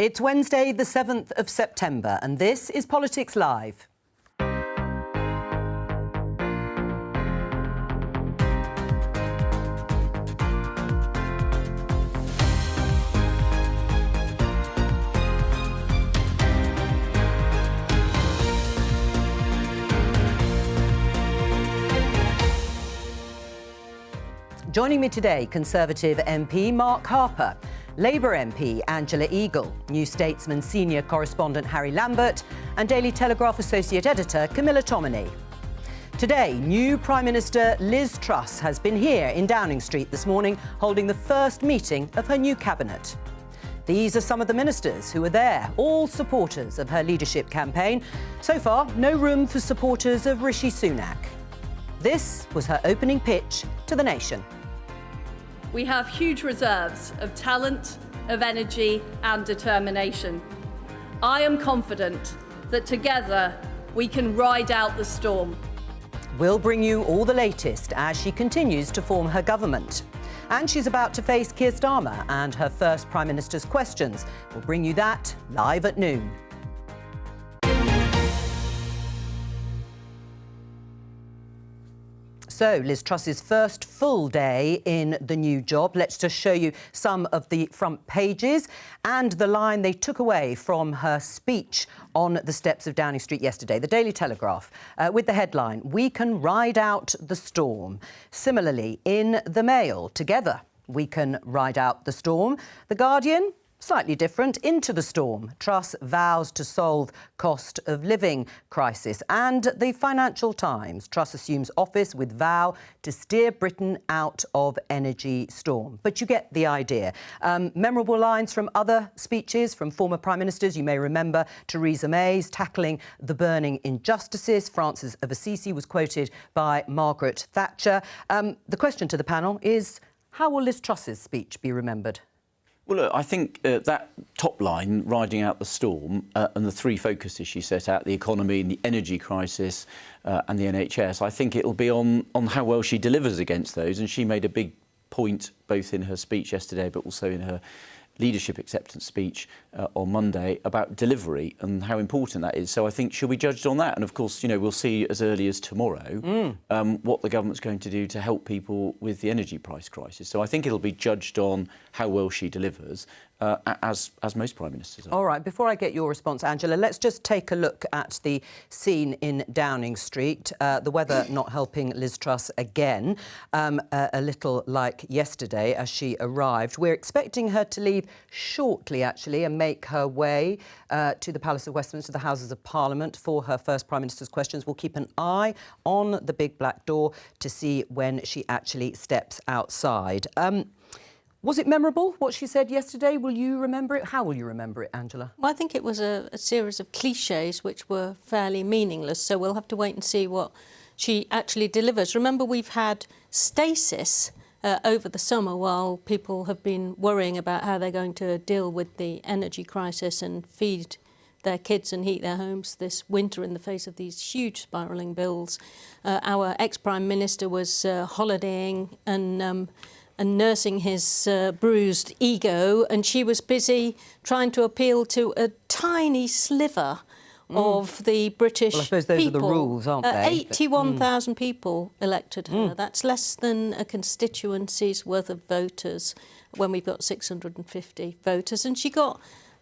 It's Wednesday, the 7th of September, and this is Politics Live. Joining me today, Conservative MP Mark Harper, Labour MP Angela Eagle, New Statesman senior correspondent Harry Lambert and Daily Telegraph associate editor Camilla Tominey. Today, new Prime Minister Liz Truss has been here in Downing Street this morning holding the first meeting of her new cabinet. These are some of the ministers who were there, all supporters of her leadership campaign. So far, no room for supporters of Rishi Sunak. This was her opening pitch to the nation. We have huge reserves of talent, of energy and determination. I am confident that together we can ride out the storm. We'll bring you all the latest as she continues to form her government. And she's about to face Keir Starmer and her first Prime Minister's questions. We'll bring you that live at noon. So, Liz Truss's first full day in the new job. Let's just show you some of the front pages and the line they took away from her speech on the steps of Downing Street yesterday. The Daily Telegraph, with the headline, "We can ride out the storm." Similarly, in the Mail, "Together we can ride out the storm." The Guardian, slightly different, "Into the storm. Truss vows to solve cost of living crisis." And the Financial Times, "Truss assumes office with vow to steer Britain out of energy storm." But you get the idea. Memorable lines from other speeches from former Prime Ministers. You may remember Theresa May's tackling the burning injustices. Francis of Assisi was quoted by Margaret Thatcher. The question to the panel is, how will Liz Truss's speech be remembered? Well, look, I think that top line, riding out the storm, and the three focuses she set out, the economy and the energy crisis and the NHS, I think it'll be on how well she delivers against those. And she made a big point, both in her speech yesterday, but also in her leadership acceptance speech on Monday, about delivery and how important that is. So I think she'll be judged on that. And of course, you know, we'll see as early as tomorrow what the government's going to do to help people with the energy price crisis. So I think it'll be judged on how well she delivers, as most Prime Ministers are. All right, before I get your response, Angela, let's just take a look at the scene in Downing Street. The weather not helping Liz Truss again, a little like yesterday as she arrived. We're expecting her to leave shortly, actually, and make her way to the Palace of Westminster, the Houses of Parliament, for her first Prime Minister's questions. We'll keep an eye on the big black door to see when she actually steps outside. Was it memorable, what she said yesterday? Will you remember it? How will you remember it, Angela? Well, I think it was a series of clichés which were fairly meaningless, so we'll have to wait and see what she actually delivers. Remember, we've had stasis over the summer while people have been worrying about how they're going to deal with the energy crisis and feed their kids and heat their homes this winter in the face of these huge spiralling bills. Our ex-Prime Minister was holidaying and nursing his bruised ego, and she was busy trying to appeal to a tiny sliver of the British people. Well, I suppose those are the rules, aren't they? 81,000 people elected her. That's less than a constituency's worth of voters when we've got 650 voters. And she got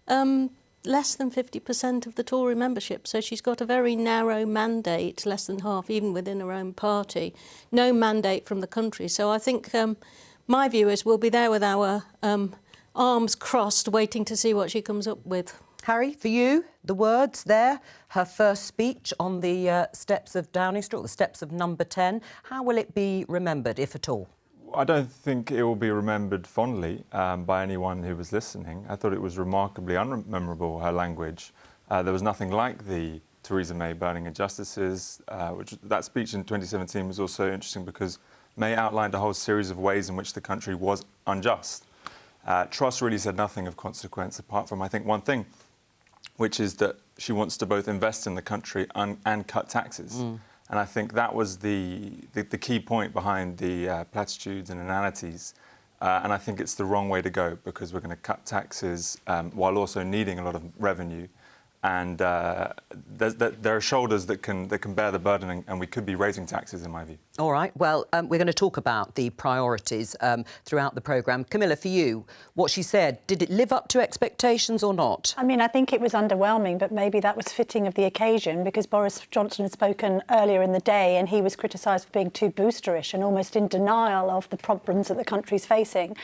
less than 50% of the Tory membership. So she's got a very narrow mandate, less than half, even within her own party. No mandate from the country. So I think my view is we'll be there with our arms crossed, waiting to see what she comes up with. Harry, for you, the words there, her first speech on the steps of Downing Street, or the steps of Number 10. How will it be remembered, if at all? I don't think it will be remembered fondly by anyone who was listening. I thought it was remarkably unmemorable, her language. There was nothing like the Theresa May burning injustices. That speech in 2017 was also interesting because May outlined a whole series of ways in which the country was unjust. Truss really said nothing of consequence apart from, I think, one thing, which is that she wants to both invest in the country and cut taxes. And I think that was the key point behind the platitudes and inanities And I think it's the wrong way to go, because we're going to cut taxes while also needing a lot of revenue. And there are shoulders that can bear the burden, and we could be raising taxes, in my view. All right. Well, we're going to talk about the priorities throughout the programme. Camilla, for you, what she said, did it live up to expectations or not? I mean, I think it was underwhelming, but maybe that was fitting of the occasion, because Boris Johnson had spoken earlier in the day and he was criticised for being too boosterish and almost in denial of the problems that the country's facing.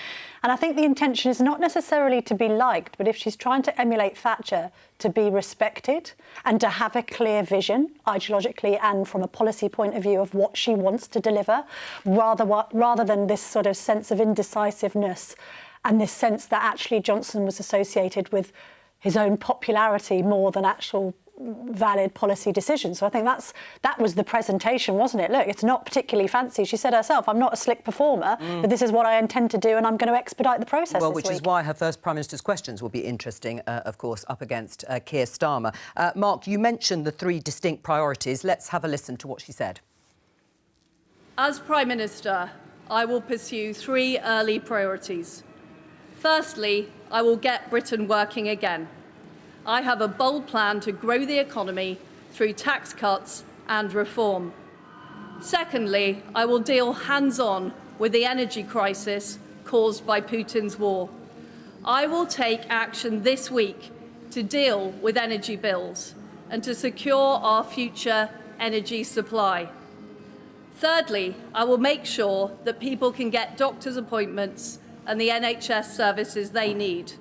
And I think the intention is not necessarily to be liked, but if she's trying to emulate Thatcher, to be respected and to have a clear vision, ideologically and from a policy point of view, of what she wants to deliver, rather than this sort of sense of indecisiveness and this sense that actually Johnson was associated with his own popularity more than actual valid policy decisions. So I think that was the presentation, wasn't it? Look, it's not particularly fancy. She said herself, I'm not a slick performer, but this is what I intend to do, and I'm going to expedite the process Well, this which week. is why her first Prime Minister's questions will be interesting, of course, up against Keir Starmer. Mark, you mentioned the 3 distinct priorities. Let's have a listen to what she said. As Prime Minister, I will pursue 3 early priorities. Firstly, I will get Britain working again. I have a bold plan to grow the economy through tax cuts and reform. Secondly, I will deal hands-on with the energy crisis caused by Putin's war. I will take action this week to deal with energy bills and to secure our future energy supply. Thirdly, I will make sure that people can get doctor's appointments and the NHS services they need.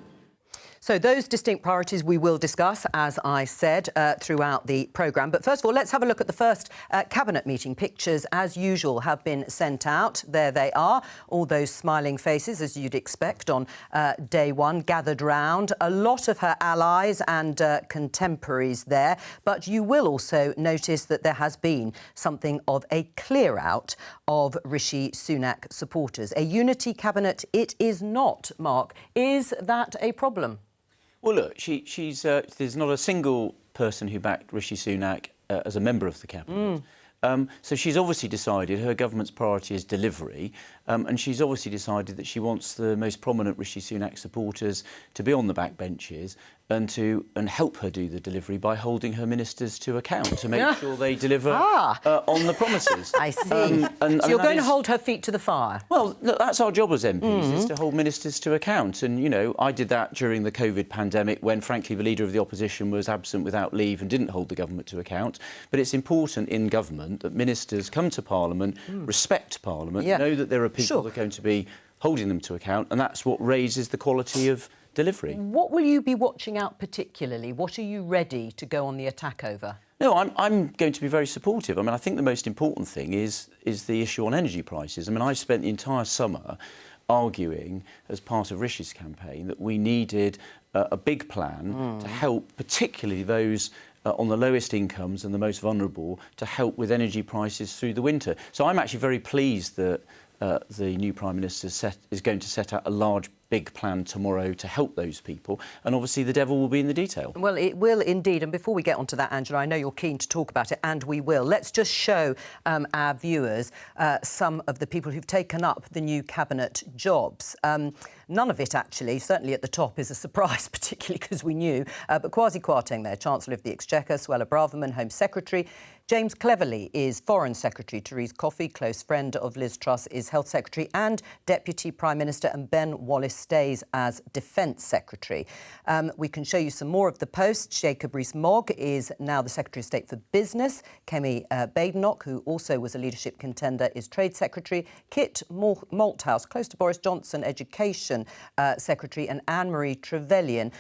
So those distinct priorities we will discuss, as I said, throughout the programme. But first of all, let's have a look at the first Cabinet meeting. Pictures, as usual, have been sent out. There they are, all those smiling faces, as you'd expect, on day one, gathered round. A lot of her allies and contemporaries there. But you will also notice that there has been something of a clear-out of Rishi Sunak supporters. A unity Cabinet it is not, Mark. Is that a problem? Well, look, she's there's not a single person who backed Rishi Sunak as a member of the Cabinet. So she's obviously decided her government's priority is delivery, and she's obviously decided that she wants the most prominent Rishi Sunak supporters to be on the backbenches and help her do the delivery by holding her ministers to account to make sure they deliver on the promises. I see. So you're going to hold her feet to the fire? Well, look, that's our job as MPs, is to hold ministers to account. And, you know, I did that during the COVID pandemic when, frankly, the Leader of the Opposition was absent without leave and didn't hold the government to account. But it's important in government that ministers come to Parliament, respect Parliament, know that there are people that are going to be holding them to account, and that's what raises the quality of delivery. What will you be watching out particularly? What are you ready to go on the attack over? No, I'm going to be very supportive. I mean, I think the most important thing is the issue on energy prices. I mean, I spent the entire summer arguing, as part of Rishi's campaign, that we needed a big plan to help particularly those on the lowest incomes and the most vulnerable, to help with energy prices through the winter. So I'm actually very pleased that the new Prime Minister is going to set out a large, big plan tomorrow to help those people. And obviously the devil will be in the detail. Well, it will indeed. And before we get onto that, Angela, I know you're keen to talk about it, and we will. Let's just show our viewers some of the people who've taken up the new Cabinet jobs. None of it, actually, certainly at the top, is a surprise, particularly because we knew. But Kwasi Kwarteng there, Chancellor of the Exchequer, Suella Braverman, Home Secretary. James Cleverly is Foreign Secretary. Therese Coffey, close friend of Liz Truss, is Health Secretary and Deputy Prime Minister. And Ben Wallace stays as Defence Secretary. We can show you some more of the posts. Jacob Rees-Mogg is now the Secretary of State for Business. Kemi Badenoch, who also was a leadership contender, is Trade Secretary. Kit Malthouse, close to Boris Johnson, Education Secretary. And Anne-Marie Trevelyan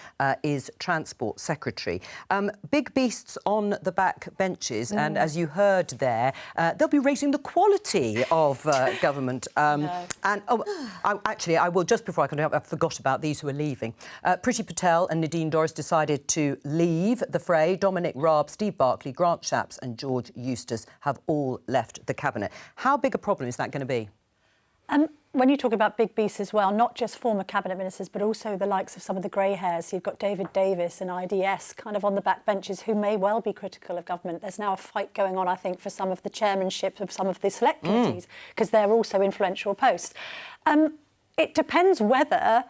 is Transport Secretary. Big beasts on the back benches. And as you heard there, they'll be raising the quality of government. And I will, just before I forgot about these who are leaving. Priti Patel and Nadine Dorries decided to leave the fray. Dominic Raab, Steve Barclay, Grant Shapps and George Eustace have all left the Cabinet. How big a problem is that going to be? When you talk about big beasts as well, not just former Cabinet Ministers, but also the likes of some of the grey hairs. You've got David Davis and IDS kind of on the back benches who may well be critical of government. There's now a fight going on, I think, for some of the chairmanship of some of the select committees because they're also influential posts. It depends whether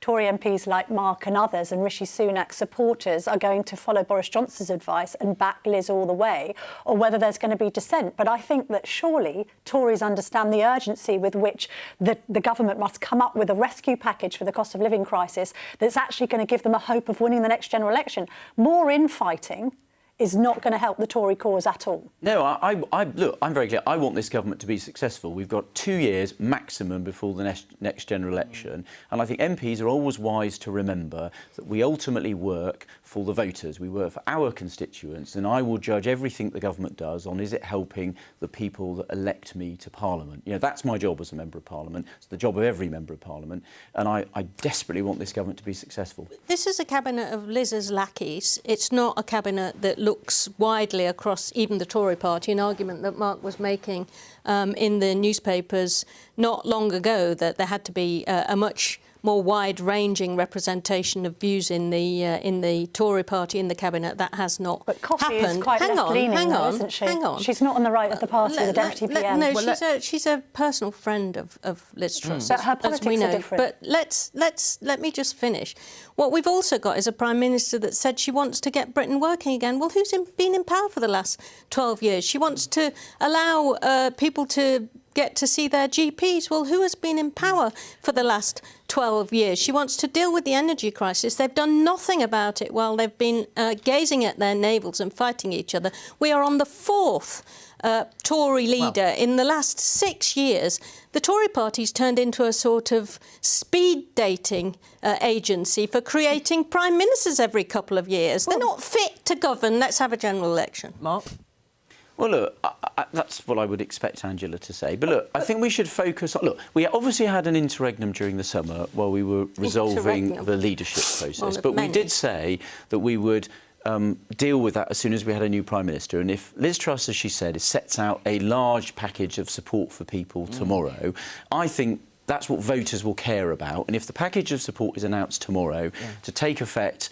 Tory MPs like Mark and others and Rishi Sunak's supporters are going to follow Boris Johnson's advice and back Liz all the way, or whether there's going to be dissent. But I think that surely Tories understand the urgency with which the government must come up with a rescue package for the cost of living crisis that's actually going to give them a hope of winning the next general election. More infighting is not going to help the Tory cause at all. No, look, I'm very clear. I want this government to be successful. We've got 2 years maximum before the next general election. And I think MPs are always wise to remember that we ultimately work for the voters. We work for our constituents. And I will judge everything the government does on, is it helping the people that elect me to Parliament? You know, that's my job as a Member of Parliament. It's the job of every Member of Parliament. And I desperately want this government to be successful. This is a cabinet of Liz's lackeys. It's not a cabinet that looks widely across even the Tory party, an argument that Mark was making in the newspapers not long ago, that there had to be a much more wide-ranging representation of views in the Tory party, in the cabinet. That has not But Coffey happened. is quite left-leaning, isn't she? Hang on. She's not on the right of the party, the Deputy PM. No, she's a personal friend of Liz Truss. But her politics are different. But let me just finish. What we've also got is a Prime Minister that said she wants to get Britain working again. Well, who's been in power for the last 12 years? She wants to allow people to get to see their GPs. Well, who has been in power for the last 12 years? She wants to deal with the energy crisis. They've done nothing about it while they've been gazing at their navels and fighting each other. We are on the fourth Tory leader in the last 6 years. The Tory party's turned into a sort of speed dating agency for creating prime ministers every couple of years. They're not fit to govern. Let's have a general election. Mark? Well, look, that's what I would expect Angela to say. But look, I think we should focus on... Look, we obviously had an interregnum during the summer while we were resolving the leadership process. But we did say that we would deal with that as soon as we had a new Prime Minister. And if Liz Truss, as she said, sets out a large package of support for people tomorrow, I think that's what voters will care about. And if the package of support is announced tomorrow to take effect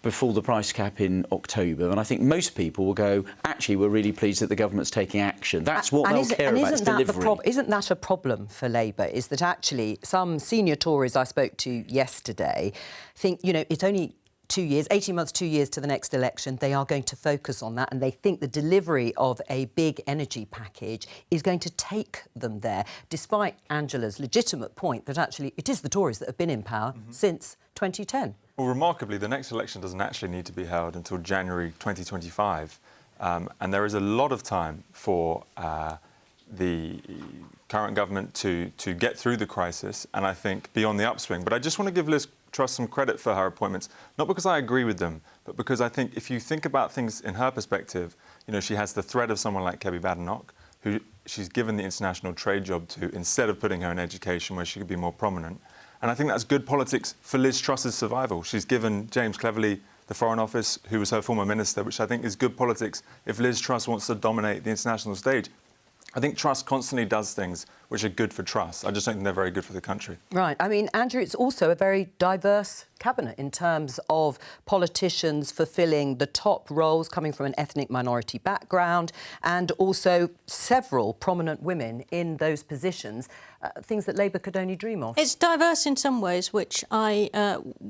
before the price cap in October, then I think most people will go, actually, we're really pleased that the government's taking action. That's what they'll care about, is delivery. Isn't that a problem for Labour, is that actually some senior Tories I spoke to yesterday think, you know, it's only 2 years, 18 months, 2 years to the next election. They are going to focus on that, and they think the delivery of a big energy package is going to take them there, despite Angela's legitimate point that actually it is the Tories that have been in power since 2010. Well, remarkably, the next election doesn't actually need to be held until January 2025. And there is a lot of time for the current government to get through the crisis and, I think, be on the upswing. But I just want to give Liz Truss some credit for her appointments, not because I agree with them, but because I think if you think about things in her perspective, you know, she has the threat of someone like Kebby Badenoch, who she's given the international trade job to instead of putting her in education where she could be more prominent. And I think that's good politics for Liz Truss's survival. She's given James Cleverly the Foreign Office, who was her former minister, which I think is good politics if Liz Truss wants to dominate the international stage. I think Truss constantly does things which are good for Truss. I just don't think they're very good for the country. Right. I mean, Andrew, it's also a very diverse cabinet in terms of politicians fulfilling the top roles, coming from an ethnic minority background, and also several prominent women in those positions, things that Labour could only dream of. It's diverse in some ways, which I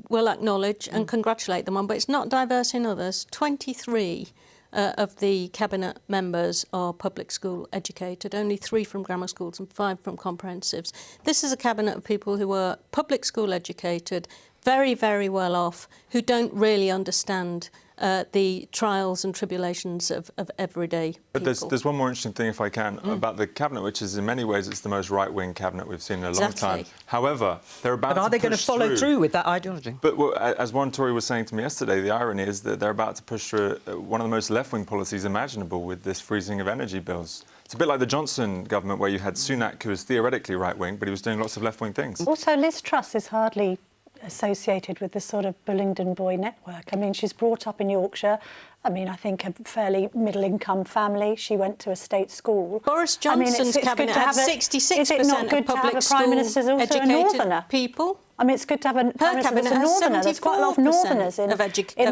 will acknowledge and congratulate them on, but it's not diverse in others. 23 of the cabinet members are public school educated, only 3 from grammar schools and 5 from comprehensives. This is a cabinet of people who are public school educated, very, very well off, who don't really understand the trials and tribulations of everyday people. But there's one more interesting thing, if I can, about the cabinet, which is in many ways it's the most right-wing cabinet we've seen in a long time. However, they're about to But are they going to follow through with that ideology? But well, as one Tory was saying to me yesterday, the irony is that they're about to push through one of the most left-wing policies imaginable with this freezing of energy bills. It's a bit like the Johnson government, where you had Sunak, who was theoretically right-wing, but he was doing lots of left-wing things. Also, Liz Truss is hardly associated with the sort of Bullingdon boy network. I mean, she's brought up in Yorkshire. I mean, I think a fairly middle-income family. She went to a state school. Boris Johnson's cabinet had 66% of public school educated people. I mean, it's good to have a Prime Minister that's a northerner. There's quite a lot of northerners in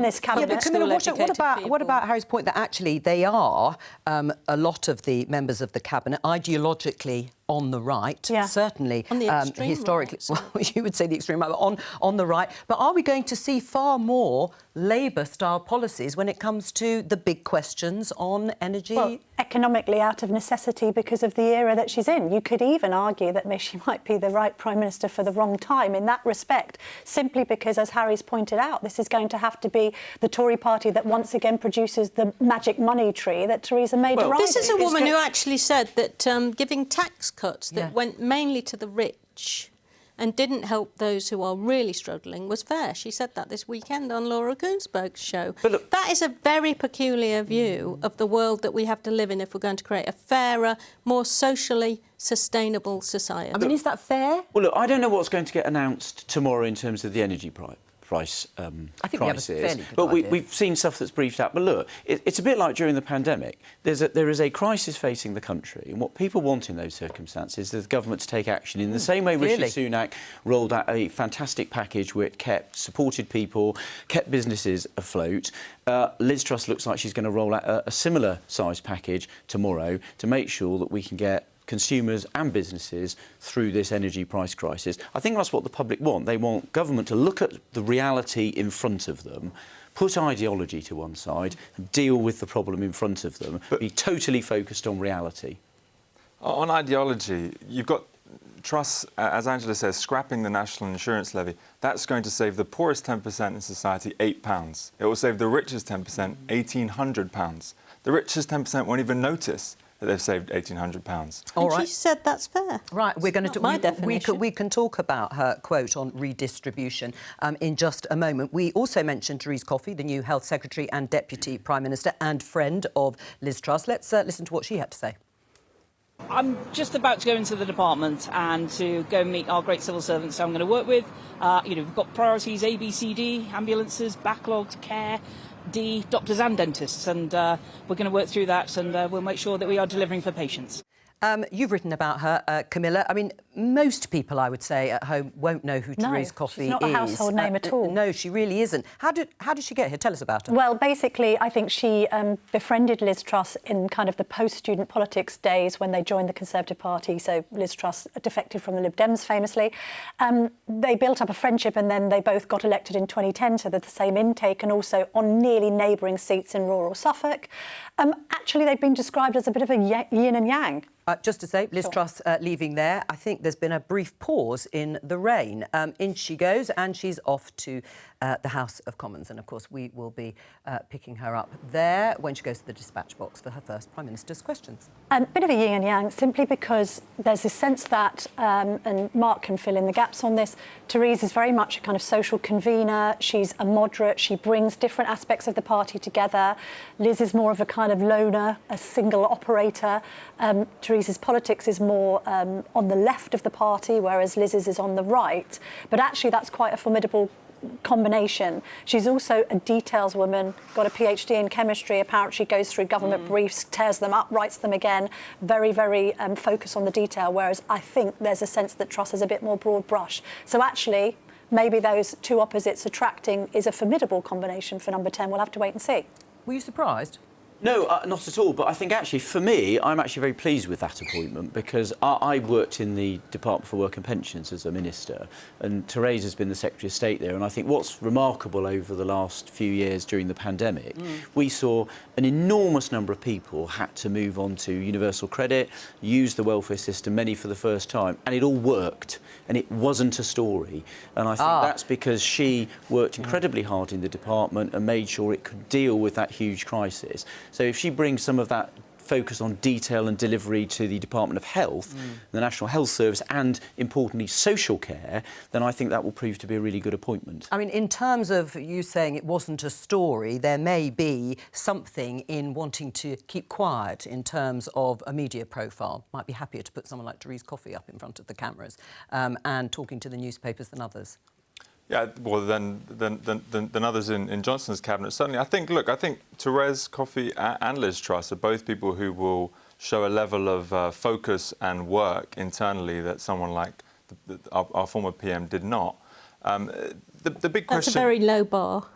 this cabinet. Yeah, but Camilla, what about Harry's point that actually they are, a lot of the members of the cabinet, ideologically on the right, certainly on the historically, right, well, you would say the extreme right, but on the right. But are we going to see far more Labour-style policies when it comes to the big questions on energy? Well, economically out of necessity because of the era that she's in. You could even argue that maybe she might be the right Prime Minister for the wrong time in that respect, simply because, as Harry's pointed out, this is going to have to be the Tory party that once again produces the magic money tree that Theresa May derived. This is a woman who actually said that giving tax cuts that went mainly to the rich and didn't help those who are really struggling was fair. She said that this weekend on Laura Goonsberg's show. But look, that is a very peculiar view of the world that we have to live in if we're going to create a fairer, more socially sustainable society. I mean, is that fair? Well, look, I don't know what's going to get announced tomorrow in terms of the energy price I think crisis, we have a fairly good but idea. we've seen stuff that's briefed out. But look, it's a bit like during the pandemic. There is a crisis facing the country, and what people want in those circumstances is the government to take action in the same way Rishi Sunak rolled out a fantastic package which supported people, kept businesses afloat. Liz Truss looks like she's going to roll out a similar size package tomorrow to make sure that we can get consumers and businesses through this energy price crisis. I think that's what the public want. They want government to look at the reality in front of them, put ideology to one side, and deal with the problem in front of them, be totally focused on reality. On ideology, you've got Truss, as Angela says, scrapping the national insurance levy. That's going to save the poorest 10% in society £8. It will save the richest 10% £1,800. The richest 10% won't even notice that they've saved £1,800. All right. She said that's fair. Right, we're going to my definition. We can talk about her quote on redistribution in just a moment. We also mentioned Therese Coffey, the new Health Secretary and Deputy Prime Minister and friend of Liz Truss. Let's listen to what she had to say. I'm just about to go into the department and to go meet our great civil servants I'm going to work with. We've got priorities A, B, C, D, ambulances, backlogs, care, D, doctors and dentists, and we're going to work through that, and we'll make sure that we are delivering for patients. You've written about her, Camilla. I mean, most people, I would say, at home won't know who Therese Coffey is. She's not a household name at all. No, she really isn't. How did she get here? Tell us about her. Well, basically, I think she befriended Liz Truss in kind of the post-student politics days when they joined the Conservative Party. So Liz Truss defected from the Lib Dems famously. They built up a friendship, and then they both got elected in 2010 to the same intake, and also on nearly neighbouring seats in rural Suffolk. Actually, they've been described as a bit of a yin and yang. Just to say, Liz Truss leaving there, I think there's been a brief pause in the rain. In she goes, and she's off to the House of Commons. And, of course, we will be picking her up there when she goes to the dispatch box for her first Prime Minister's questions. A bit of a yin and yang, simply because there's this sense that, and Mark can fill in the gaps on this, Therese is very much a kind of social convener. She's a moderate. She brings different aspects of the party together. Liz is more of a kind of loner, a single operator. Therese's politics is more on the left of the party, whereas Liz's is on the right. But actually, that's quite a formidable combination. She's also a details woman, got a PhD in chemistry, apparently goes through government briefs, tears them up, writes them again, very, very focused on the detail, whereas I think there's a sense that Truss is a bit more broad brush. So actually, maybe those two opposites attracting is a formidable combination for number 10. We'll have to wait and see. Were you surprised? No, not at all. But I think actually, for me, I'm actually very pleased with that appointment because I worked in the Department for Work and Pensions as a minister, and Therese has been the Secretary of State there. And I think what's remarkable over the last few years during the pandemic, we saw an enormous number of people had to move on to universal credit, use the welfare system, many for the first time, and it all worked. And it wasn't a story. And I think that's because she worked incredibly hard in the department and made sure it could deal with that huge crisis. So if she brings some of that focus on detail and delivery to the Department of Health, the National Health Service, and, importantly, social care, then I think that will prove to be a really good appointment. I mean, in terms of you saying it wasn't a story, there may be something in wanting to keep quiet in terms of a media profile. Might be happier to put someone like Therese Coffey up in front of the cameras and talking to the newspapers than others. Yeah, well, than others in Johnson's cabinet, certainly. I think Therese Coffey and Liz Truss are both people who will show a level of focus and work internally that someone like our former PM did not. The big question... That's a very low bar.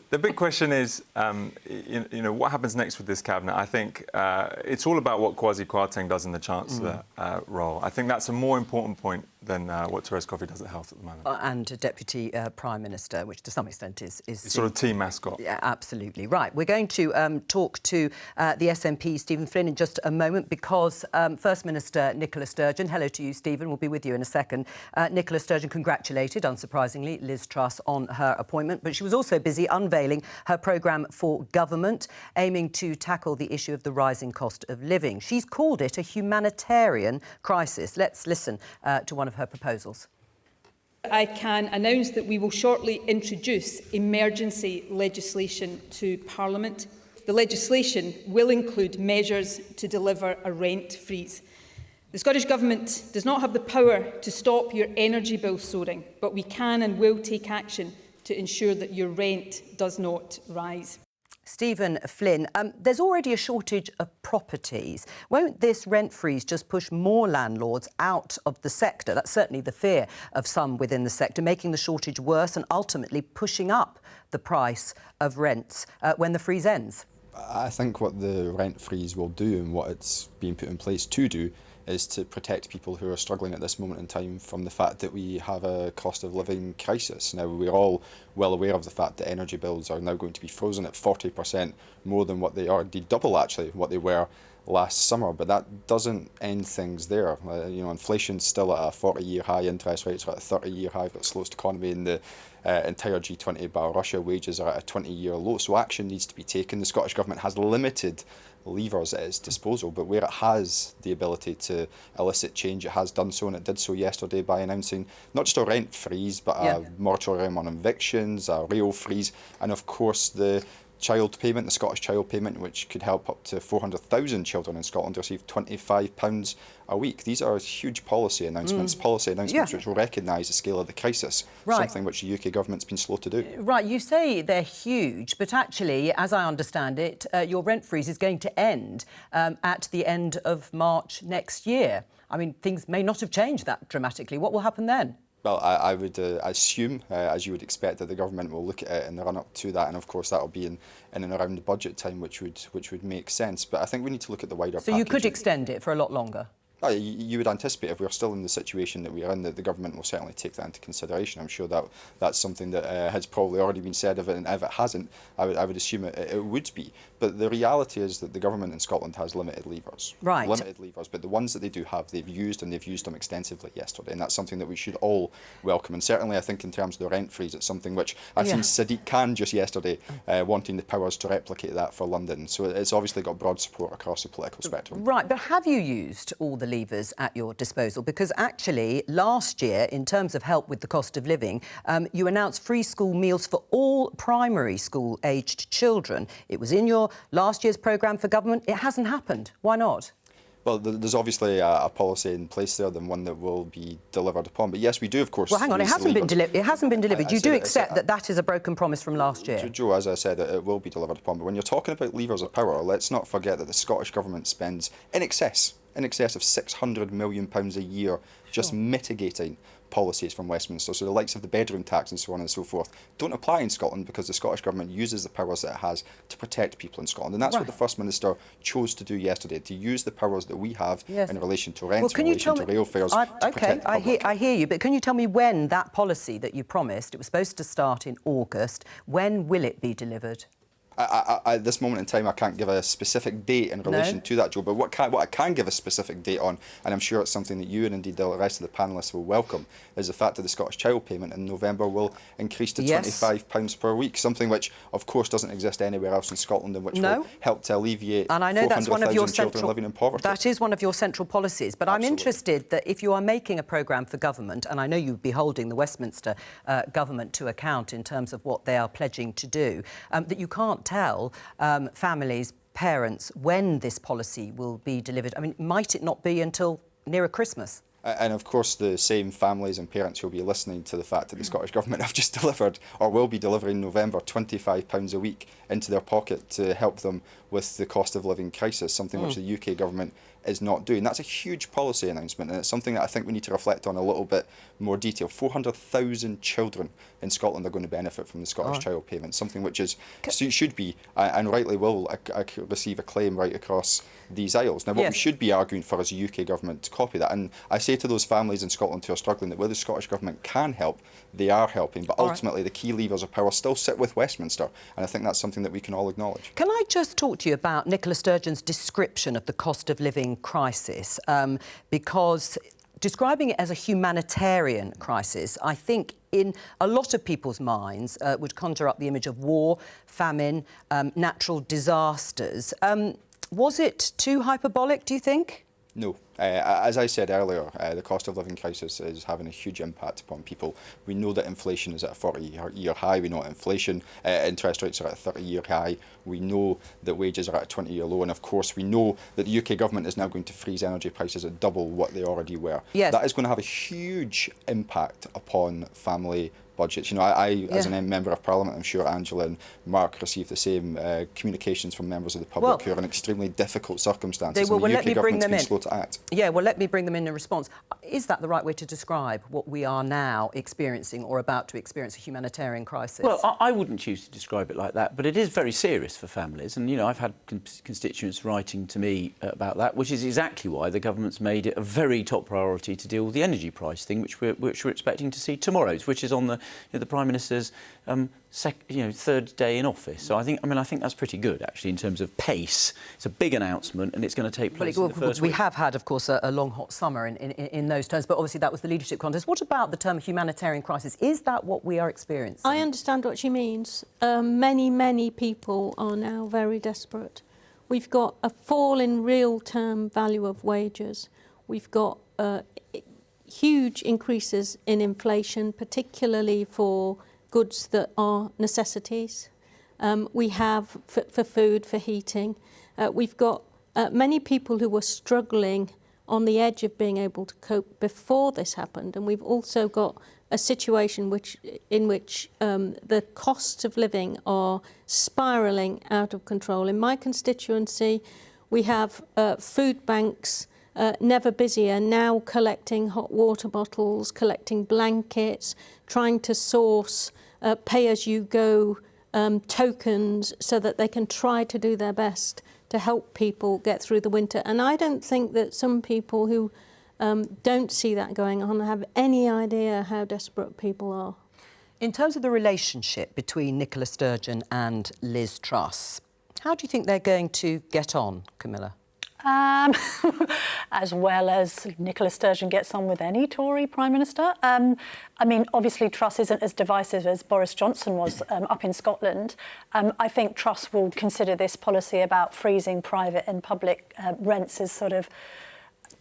The big question is, what happens next with this cabinet? I think it's all about what Kwasi Kwarteng does in the Chancellor role. I think that's a more important point than what Therese Coffey does at Health at the moment. And Deputy Prime Minister, which to some extent is sort of team mascot. Yeah, absolutely. Right. We're going to talk to the SNP, Stephen Flynn, in just a moment because First Minister Nicola Sturgeon, hello to you, Stephen, we'll be with you in a second. Nicola Sturgeon congratulated, unsurprisingly, Liz Truss on her appointment, but she was also busy unveiling her programme for government, aiming to tackle the issue of the rising cost of living. She's called it a humanitarian crisis. Let's listen to one of her proposals. I can announce that we will shortly introduce emergency legislation to Parliament. The legislation will include measures to deliver a rent freeze. The Scottish Government does not have the power to stop your energy bill soaring, but we can and will take action to ensure that your rent does not rise. Stephen Flynn, there's already a shortage of properties. Won't this rent freeze just push more landlords out of the sector? That's certainly the fear of some within the sector, making the shortage worse and ultimately pushing up the price of rents when the freeze ends. I think what the rent freeze will do and what it's being put in place to do is to protect people who are struggling at this moment in time from the fact that we have a cost of living crisis. Now, we're all well aware of the fact that energy bills are now going to be frozen at 40% more than what they are, indeed double actually what they were last summer, but that doesn't end things there. Inflation's still at a 40-year high, interest rates are at a 30-year high, we've got the slowest economy in the entire G20 bar Russia, wages are at a 20-year low, so action needs to be taken. The Scottish Government has limited levers at its disposal, but where it has the ability to elicit change, it has done so, and it did so yesterday by announcing not just a rent freeze, but a moratorium on evictions, a rail freeze, and of course the child payment, the Scottish child payment, which could help up to 400,000 children in Scotland to receive £25 a week. These are huge policy announcements, which will recognise the scale of the crisis, something which the UK government's been slow to do. Right, you say they're huge, but actually, as I understand it, your rent freeze is going to end at the end of March next year. I mean, things may not have changed that dramatically. What will happen then? Well, I would assume, as you would expect, that the government will look at it in the run-up to that, and of course that will be in and around the budget time, which would make sense. But I think we need to look at the wider package. So you could extend it for a lot longer? You would anticipate, if we're still in the situation that we are in, that the government will certainly take that into consideration. I'm sure that's something that has probably already been said of it, and if it hasn't, I would assume it would be. But the reality is that the government in Scotland has limited levers. Right. Limited levers, but the ones that they do have, they've used, and they've used them extensively yesterday, and that's something that we should all welcome. And certainly, I think in terms of the rent freeze, it's something which I've seen Sadiq Khan just yesterday wanting the powers to replicate that for London. So it's obviously got broad support across the political spectrum. Right, but have you used all the levers at your disposal? Because actually, last year, in terms of help with the cost of living, you announced free school meals for all primary school-aged children. It was in your last year's programme for government. It hasn't happened. Why not? Well, there's obviously a policy in place there, than one that will be delivered upon. But yes, we do, of course. Well, hang on, it hasn't been delivered. You do accept that that is a broken promise from last year? Jo, as I said, it will be delivered upon. But when you're talking about levers of power, let's not forget that the Scottish Government spends in excess of £600 million a year just mitigating policies from Westminster. So the likes of the bedroom tax and so on and so forth don't apply in Scotland because the Scottish Government uses the powers that it has to protect people in Scotland. And that's what the First Minister chose to do yesterday, to use the powers that we have in relation to rents, in relation to rail fares, to protect the public. I hear you, but can you tell me when that policy that you promised, it was supposed to start in August, when will it be delivered? At this moment in time, I can't give a specific date in relation to that, Jo, but what I can give a specific date on, and I'm sure it's something that you and indeed the rest of the panellists will welcome, is the fact that the Scottish child payment in November will increase to £25 per week, something which, of course, doesn't exist anywhere else in Scotland, and which will help to alleviate 400,000 children living in poverty. That is one of your central policies, but I'm interested that if you are making a programme for government, and I know you'd be holding the Westminster government to account in terms of what they are pledging to do, that you can't tell families, parents, when this policy will be delivered. I mean, might it not be until nearer Christmas? And of course, the same families and parents will be listening to the fact that the Scottish Government have just delivered, or will be delivering in November, £25 a week into their pocket to help them with the cost of living crisis, something which the UK Government is not doing. That's a huge policy announcement, and it's something that I think we need to reflect on a little bit more detail. 400,000 children in Scotland are going to benefit from the Scottish Child Payment, something which is should be, and rightly will, receive acclaim right across these aisles. Now, what we should be arguing for is the UK Government to copy that. And I say to those families in Scotland who are struggling that where the Scottish Government can help, they are helping. But ultimately, the key levers of power still sit with Westminster. And I think that's something that we can all acknowledge. Can I just talk to you about Nicola Sturgeon's description of the cost of living crisis? Because describing it as a humanitarian crisis, I think in a lot of people's minds would conjure up the image of war, famine, natural disasters. Was it too hyperbolic, do you think? No. As I said earlier, the cost of living crisis is having a huge impact upon people. We know that inflation is at a 40-year high. We know that inflation, interest rates are at a 30-year high. We know that wages are at a 20-year low. And of course, we know that the UK Government is now going to freeze energy prices at double what they already were. Yes. That is going to have a huge impact upon family budgets. You know, I as a member of Parliament, I'm sure Angela and Mark received the same communications from members of the public who are in extremely difficult circumstances. They will. And the Let me UK bring Government's them been in. slow to act. Yeah, well, let me bring them in response. Is that the right way to describe what we are now experiencing or about to experience, a humanitarian crisis? Well, I wouldn't choose to describe it like that, but it is very serious for families. And, you know, I've had constituents writing to me about that, which is exactly why the government's made it a very top priority to deal with the energy price thing, which we're expecting to see tomorrow, which is on the Prime Minister's third day in office. So I think that's pretty good, actually, in terms of pace. It's a big announcement, and it's going to take place in the first week. We have had, of course, a long, hot summer in those terms, but obviously that was the leadership contest. What about the term humanitarian crisis? Is that what we are experiencing? I understand what she means. Many people are now very desperate. We've got a fall in real-term value of wages. We've got huge increases in inflation, particularly for goods that are necessities. We have for food, for heating. We've got many people who were struggling on the edge of being able to cope before this happened, and we've also got a situation in which the costs of living are spiralling out of control. In my constituency, we have food banks never busier, now collecting hot water bottles, collecting blankets, trying to source pay-as-you-go tokens so that they can try to do their best to help people get through the winter. And I don't think that some people who don't see that going on have any idea how desperate people are. In terms of the relationship between Nicola Sturgeon and Liz Truss, how do you think they're going to get on, Camilla? As well as Nicola Sturgeon gets on with any Tory Prime Minister. I mean, obviously Truss isn't as divisive as Boris Johnson was up in Scotland. I think Truss will consider this policy about freezing private and public rents as sort of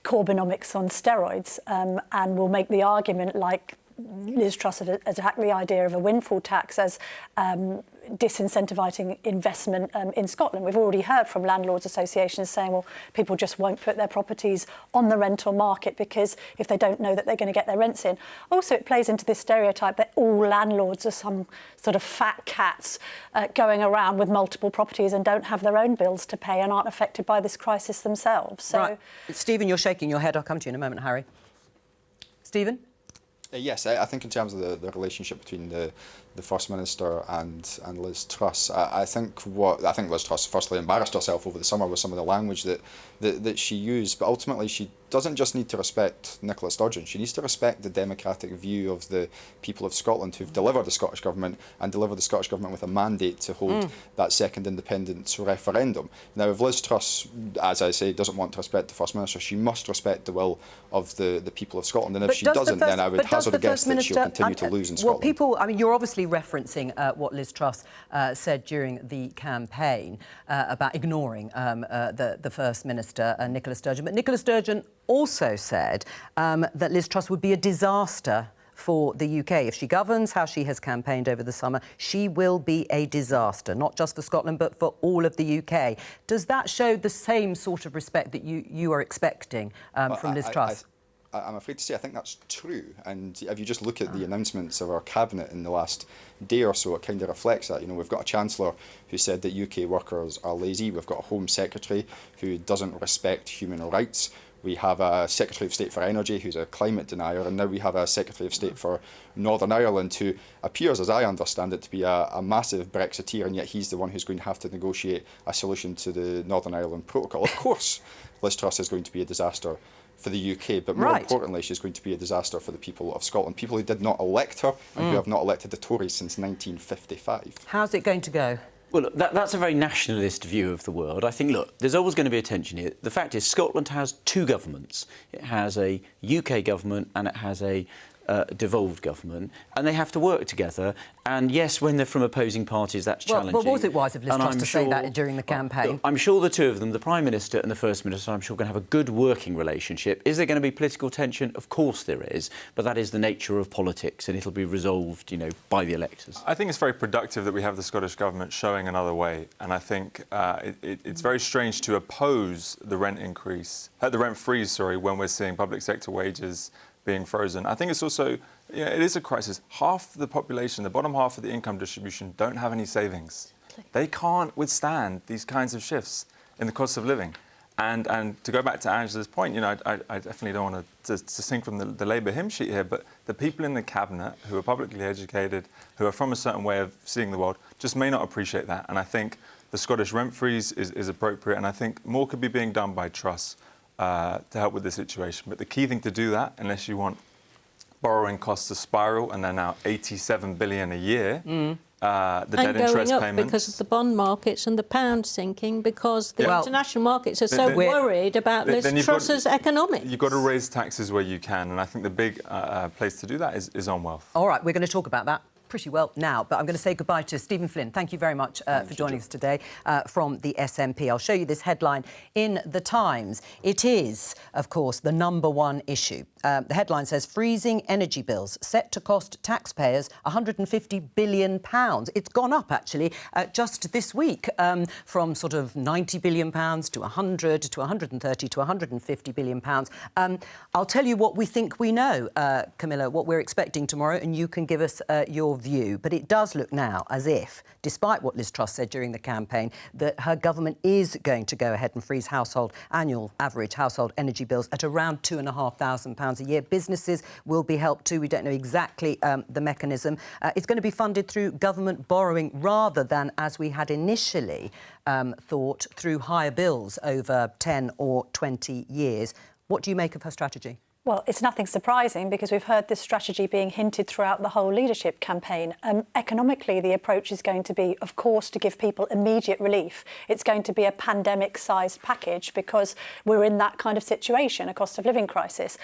Corbynomics on steroids, and will make the argument, like Liz Truss has attacked the idea of a windfall tax as disincentivising investment in Scotland. We've already heard from landlords associations saying, well, people just won't put their properties on the rental market because if they don't know that they're going to get their rents in. Also, it plays into this stereotype that all landlords are some sort of fat cats going around with multiple properties and don't have their own bills to pay and aren't affected by this crisis themselves. So, right. Stephen, you're shaking your head. I'll come to you in a moment, Harry. Stephen? Yes, I think in terms of the relationship between the First Minister and Liz Truss, I think Liz Truss firstly embarrassed herself over the summer with some of the language that she used, but ultimately she doesn't just need to respect Nicola Sturgeon, she needs to respect the democratic view of the people of Scotland who've delivered the Scottish Government and delivered the Scottish Government with a mandate to hold that second independence referendum. Now, if Liz Truss, as I say, doesn't want to respect the First Minister, she must respect the will of the people of Scotland, and if she doesn't, then I would hazard a guess that she'll continue to lose in Scotland. Well, people, I mean, you're obviously referencing what Liz Truss said during the campaign about ignoring the First Minister, Nicola Sturgeon. But Nicola Sturgeon also said that Liz Truss would be a disaster for the UK. If she governs how she has campaigned over the summer, she will be a disaster, not just for Scotland, but for all of the UK. Does that show the same sort of respect that you are expecting from Liz Truss? I'm afraid to say I think that's true. And if you just look at the announcements of our cabinet in the last day or so, it kind of reflects that. You know, we've got a Chancellor who said that UK workers are lazy. We've got a Home Secretary who doesn't respect human rights. We have a Secretary of State for Energy who's a climate denier, and now we have a Secretary of State for Northern Ireland who appears, as I understand it, to be a massive Brexiteer, and yet he's the one who's going to have to negotiate a solution to the Northern Ireland Protocol. Of course, Liz Truss is going to be a disaster for the UK, but more importantly, she's going to be a disaster for the people of Scotland, people who did not elect her and who have not elected the Tories since 1955. How's it going to go? Well, look, that's a very nationalist view of the world. I think, look, there's always going to be a tension here. The fact is Scotland has two governments. It has a UK government and it has a devolved government, and they have to work together. And yes, when they're from opposing parties, that's challenging. Well, was it wise of Liz Truss to say that during the campaign? Look, I'm sure the two of them, the Prime Minister and the First Minister, I'm sure are going to have a good working relationship. Is there going to be political tension? Of course there is, but that is the nature of politics, and it'll be resolved, you know, by the electors. I think it's very productive that we have the Scottish Government showing another way, and I think it's very strange to oppose the rent freeze, when we're seeing public sector wages being frozen. I think it's also, you know, it is a crisis. Half the population, the bottom half of the income distribution, don't have any savings. They can't withstand these kinds of shifts in the cost of living. And to go back to Angela's point, you know, I definitely don't want to sing from the Labour hymn sheet here, but the people in the cabinet who are publicly educated, who are from a certain way of seeing the world, just may not appreciate that. And I think the Scottish rent freeze is appropriate, and I think more could be being done by Truss to help with the situation. But the key thing to do that, unless you want borrowing costs to spiral, and they're now 87 billion a year, the debt interest payments because of the bond markets and the pound sinking, because the international markets are so worried about Liz Truss's economics. You've got to raise taxes where you can, and I think the big place to do that is on wealth. All right, we're going to talk about that pretty well now, but I'm going to say goodbye to Stephen Flynn. Thank you very much for joining us today from the SNP. I'll show you this headline in The Times. It is, of course, the #1 issue. The headline says, freezing energy bills set to cost taxpayers £150 billion. It's gone up, actually, just this week, from sort of £90 billion to 100 to 130 to 150 billion pounds. I'll tell you what we think we know, Camilla, what we're expecting tomorrow, and you can give us your view. But it does look now as if, despite what Liz Truss said during the campaign, that her government is going to go ahead and freeze annual average household energy bills at around £2,500 a year. Businesses will be helped too. We don't know exactly the mechanism. It's going to be funded through government borrowing rather than, as we had initially thought, through higher bills over 10 or 20 years. What do you make of her strategy? Well, it's nothing surprising because we've heard this strategy being hinted throughout the whole leadership campaign. Economically, the approach is going to be, of course, to give people immediate relief. It's going to be a pandemic-sized package because we're in that kind of situation, a cost of living crisis.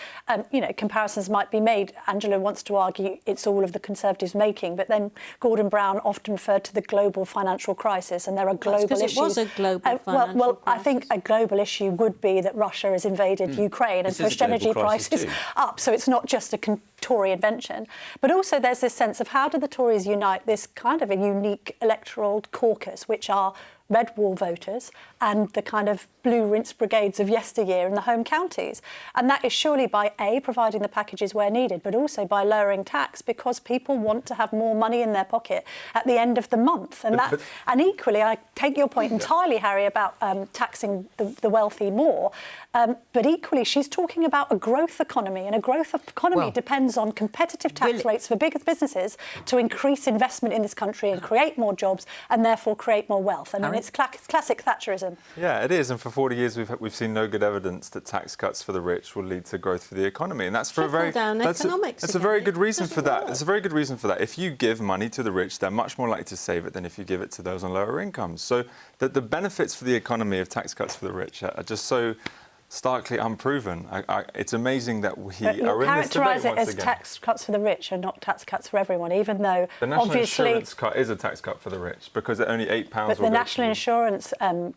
You know, comparisons might be made. Angela wants to argue it's all of the Conservatives' making, but then Gordon Brown often referred to the global financial crisis, and there are global issues. It was a global financial well, crisis. I think a global issue would be that Russia has invaded Ukraine and pushed energy prices up, so it's not just a Tory invention. But also there's this sense of how do the Tories unite this kind of a unique electoral caucus, which are red wall voters and the kind of blue rinse brigades of yesteryear in the home counties. And that is surely by, A, providing the packages where needed, but also by lowering tax, because people want to have more money in their pocket at the end of the month. And and equally, I take your point entirely, Harry, about taxing the wealthy more. But equally, she's talking about a growth economy, and a growth economy depends on competitive tax rates for bigger businesses to increase investment in this country and create more jobs and therefore create more wealth. And it's classic Thatcherism. Yeah, it is. And for 40 years, we've seen no good evidence that tax cuts for the rich will lead to growth for the economy. And that's for that's a very good reason for that. It's a very good reason for that. If you give money to the rich, they're much more likely to save it than if you give it to those on lower incomes. So the benefits for the economy of tax cuts for the rich are just so starkly unproven. It's amazing that we are in this debate once again. Characterise it as tax cuts for the rich and not tax cuts for everyone, even though the national obviously insurance cut is a tax cut for the rich because at only £8 But the national insurance, the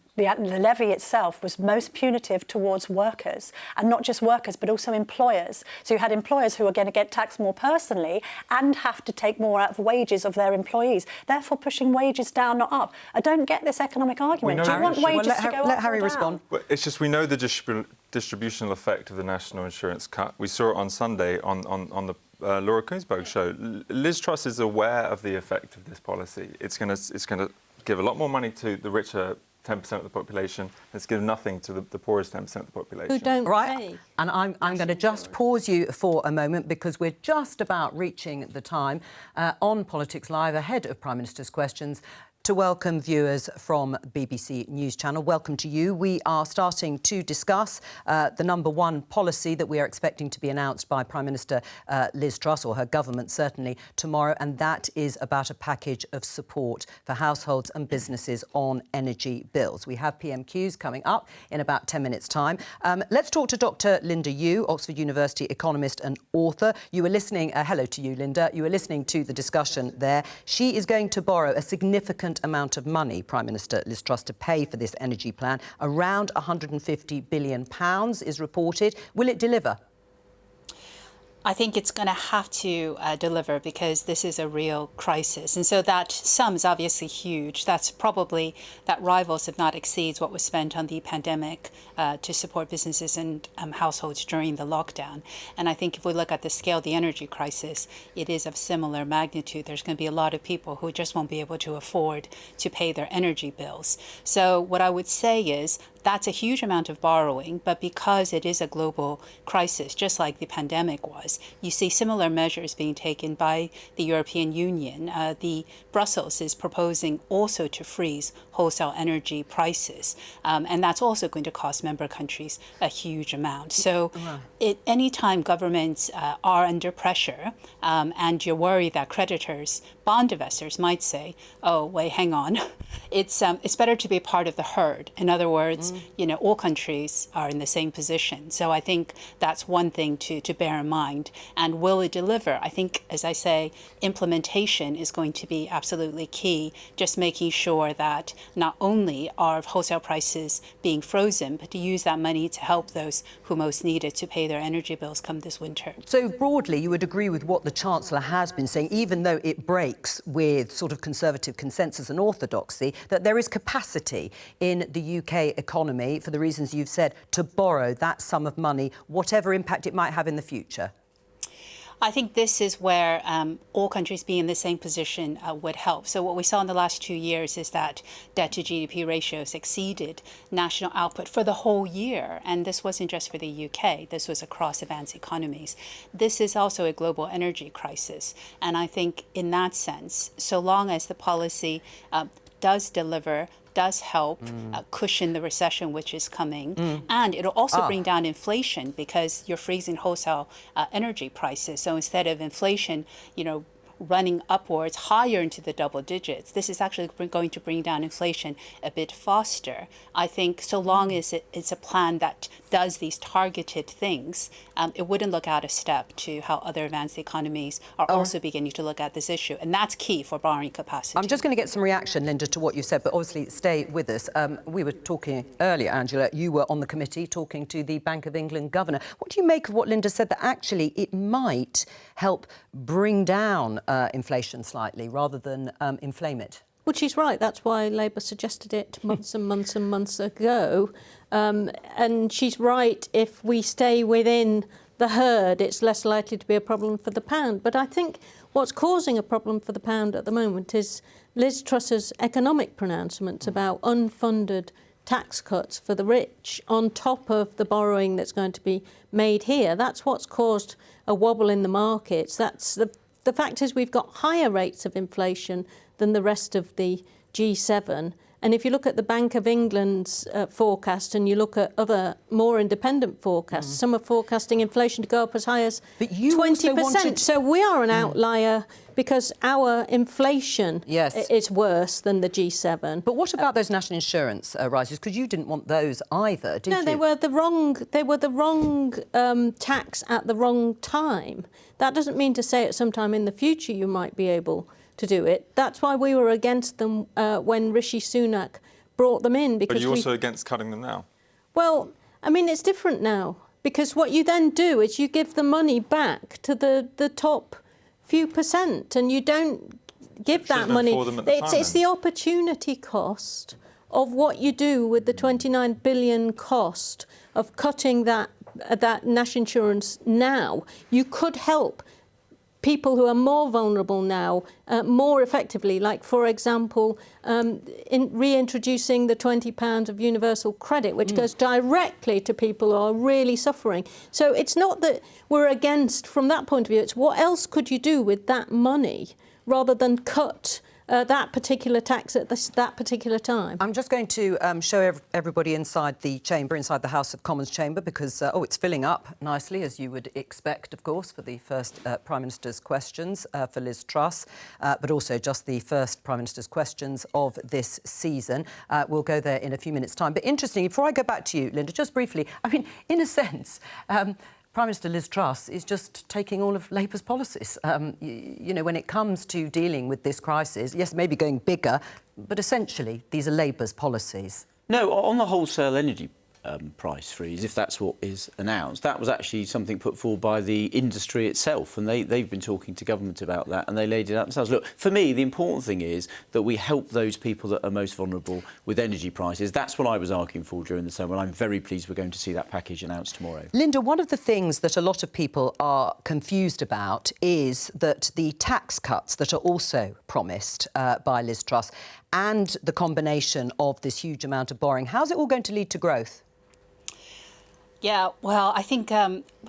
levy itself was most punitive towards workers, and not just workers, but also employers. So you had employers who are going to get taxed more personally and have to take more out of wages of their employees, therefore pushing wages down, not up. I don't get this economic argument. Do you want wages to go up? Let Harry or down? respond. But it's just we know the distributional effect of the national insurance cut. We saw it on Sunday on the Laura Kuenssberg show. Liz Truss is aware of the effect of this policy. It's going to give a lot more money to the richer 10% of the population. It's given nothing to the poorest 10% of the population. Who don't Right, pay. and I'm going to just pause you for a moment because we're just about reaching the time on Politics Live ahead of Prime Minister's questions to welcome viewers from BBC News Channel. Welcome to you. We are starting to discuss the #1 policy that we are expecting to be announced by Prime Minister Liz Truss, or her government certainly, tomorrow, and that is about a package of support for households and businesses on energy bills. We have PMQs coming up in about 10 minutes' time. Let's talk to Dr. Linda Lieu, Oxford University economist and author. You were listening, hello to you, Linda. You were listening to the discussion there. She is going to borrow a significant amount of money, Prime Minister Liz Truss, to pay for this energy plan. Around £150 billion is reported. Will it deliver? I think it's going to have to deliver because this is a real crisis. And so that sum is obviously huge. That's probably, that rivals, if not exceeds, what was spent on the pandemic to support businesses and households during the lockdown. And I think if we look at the scale of the energy crisis, it is of similar magnitude. There's going to be a lot of people who just won't be able to afford to pay their energy bills. So what I would say is, that's a huge amount of borrowing, but because it is a global crisis, just like the pandemic was, you see similar measures being taken by the European Union. Brussels is proposing also to freeze wholesale energy prices, and that's also going to cost member countries a huge amount. So anytime governments are under pressure and you're worried that creditors, bond investors might say, oh, wait, hang on, it's better to be part of the herd. In other words, you know, all countries are in the same position. So I think that's one thing to bear in mind. And will it deliver? I think, as I say, implementation is going to be absolutely key, just making sure that not only are wholesale prices being frozen, but to use that money to help those who most need it to pay their energy bills come this winter. So broadly, you would agree with what the Chancellor has been saying, even though it breaks with sort of conservative consensus and orthodoxy, that there is capacity in the UK economy, for the reasons you've said, to borrow that sum of money, whatever impact it might have in the future? I think this is where all countries being in the same position would help. So what we saw in the last 2 years is that debt to GDP ratios exceeded national output for the whole year. And this wasn't just for the UK, this was across advanced economies. This is also a global energy crisis. And I think in that sense, so long as the policy does deliver, does help cushion the recession which is coming, and it'll also bring down inflation because you're freezing wholesale energy prices. So instead of inflation, you know, running upwards higher into the double digits, this is actually going to bring down inflation a bit faster. I think so long as it's a plan that does these targeted things, it wouldn't look out of step to how other advanced economies are also beginning to look at this issue. And that's key for borrowing capacity. I'm just going to get some reaction, Linda, to what you said, but obviously stay with us. We were talking earlier, Angela, you were on the committee talking to the Bank of England governor. What do you make of what Linda said, that actually it might help bring down inflation slightly rather than inflame it? Well, she's right. That's why Labour suggested it months and months and months ago. And she's right, if we stay within the herd, it's less likely to be a problem for the pound. But I think what's causing a problem for the pound at the moment is Liz Truss's economic pronouncements about unfunded tax cuts for the rich on top of the borrowing that's going to be made here. That's what's caused a wobble in the markets. That's the fact is we've got higher rates of inflation than the rest of the G7. And if you look at the Bank of England's forecast and you look at other more independent forecasts, some are forecasting inflation to go up as high as 20%. So we are an outlier because our inflation is worse than the G7. But what about those national insurance rises? Because you didn't want those either, did you? No, they were the wrong tax at the wrong time. That doesn't mean to say at some time in the future you might be able to do it. That's why we were against them when Rishi Sunak brought them in. Because but you're also against cutting them now? Well, I mean, it's different now. Because what you then do is you give the money back to the top few percent, and you don't give that money. For them at the time, it's the opportunity cost of what you do with the 29 billion cost of cutting that national insurance now, you could help people who are more vulnerable now more effectively, like, for example, in reintroducing the £20 of universal credit, which goes directly to people who are really suffering. So it's not that we're against, from that point of view, it's what else could you do with that money rather than cut that particular tax at that particular time. I'm just going to show everybody inside the chamber, inside the House of Commons chamber, because, it's filling up nicely, as you would expect, of course, for the first Prime Minister's questions for Liz Truss, but also just the first Prime Minister's questions of this season. We'll go there in a few minutes' time. But interestingly, before I go back to you, Linda, just briefly, I mean, in a sense, Prime Minister Liz Truss is just taking all of Labour's policies. You know, when it comes to dealing with this crisis, yes, maybe going bigger, but essentially these are Labour's policies. No, on the wholesale energy price freeze, if that's what is announced, that was actually something put forward by the industry itself, and they've been talking to government about that, and they laid it out themselves. Look, for me, the important thing is that we help those people that are most vulnerable with energy prices. That's what I was arguing for during the summer, and I'm very pleased we're going to see that package announced tomorrow. Linda, one of the things that a lot of people are confused about is that the tax cuts that are also promised by Liz Truss and the combination of this huge amount of borrowing, how's it all going to lead to growth? Yeah, well, I think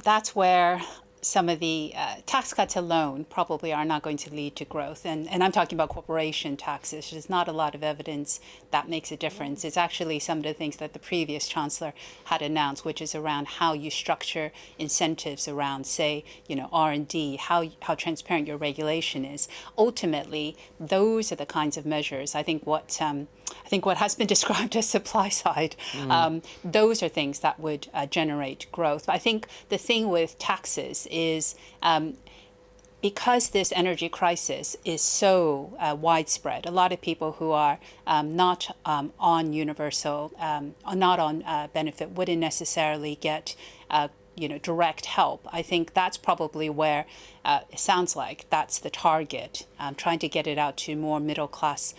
that's where some of the tax cuts alone probably are not going to lead to growth. And I'm talking about corporation taxes. There's not a lot of evidence that makes a difference. It's actually some of the things that the previous Chancellor had announced, which is around how you structure incentives around, say, you know, R&D, how transparent your regulation is. Ultimately, those are the kinds of measures. I think what has been described as supply side, those are things that would generate growth. But I think the thing with taxes is because this energy crisis is so widespread, a lot of people who are not on universal, not on benefit, wouldn't necessarily get direct help. I think that's probably where it sounds like that's the target, trying to get it out to more middle class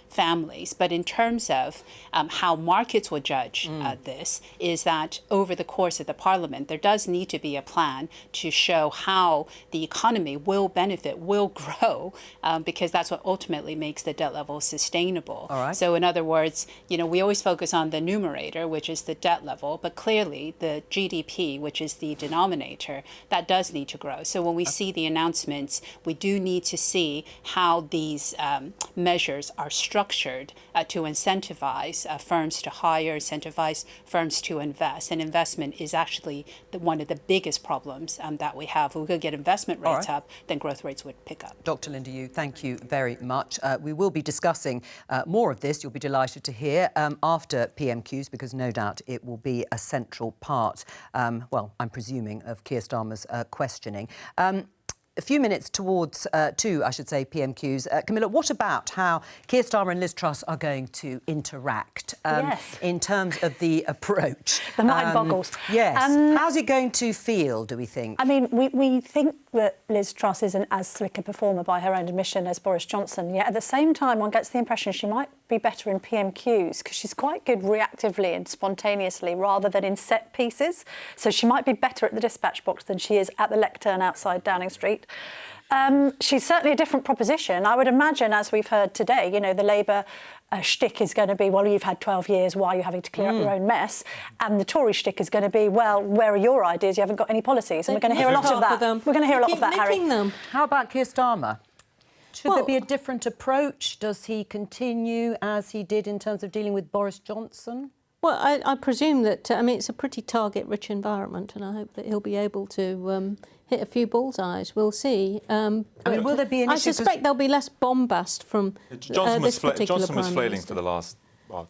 families. But in terms of how markets will judge this, is that over the course of the Parliament, there does need to be a plan to show how the economy will benefit, will grow, because that's what ultimately makes the debt level sustainable. All right. So in other words, we always focus on the numerator, which is the debt level, but clearly the GDP, which is the denominator, that does need to grow. So when we see the announcements, we do need to see how these measures are structured to incentivize firms to hire, incentivize firms to invest. And investment is actually one of the biggest problems that we have. If we could get investment rates up, then growth rates would pick up. Dr. Linda Liu, thank you very much. We will be discussing more of this, you'll be delighted to hear, after PMQs, because no doubt it will be a central part, well, I'm presuming, of Keir Starmer's questioning. A few minutes towards two, I should say, PMQs. Camilla, what about how Keir Starmer and Liz Truss are going to interact in terms of the approach? The mind boggles. Yes. How's it going to feel, do we think? I mean, we think that Liz Truss isn't as slick a performer by her own admission as Boris Johnson, yet at the same time one gets the impression she might be better in PMQs because she's quite good reactively and spontaneously rather than in set pieces. So she might be better at the dispatch box than she is at the lectern outside Downing Street. She's certainly a different proposition. I would imagine, as we've heard today, the Labour shtick is going to be, well, you've had 12 years, why are you having to clear up your own mess? And the Tory shtick is going to be, well, where are your ideas? You haven't got any policies. And we're going to hear a lot of that. We're going to hear a lot of that, Harry. How about Keir Starmer? Should there be a different approach? Does he continue as he did in terms of dealing with Boris Johnson? Well, I presume that, it's a pretty target-rich environment, and I hope that he'll be able to hit a few bullseyes. We'll see. Will there be an issue? I suspect there'll be less bombast from this particular Johnson was Prime flailing Minister. for the last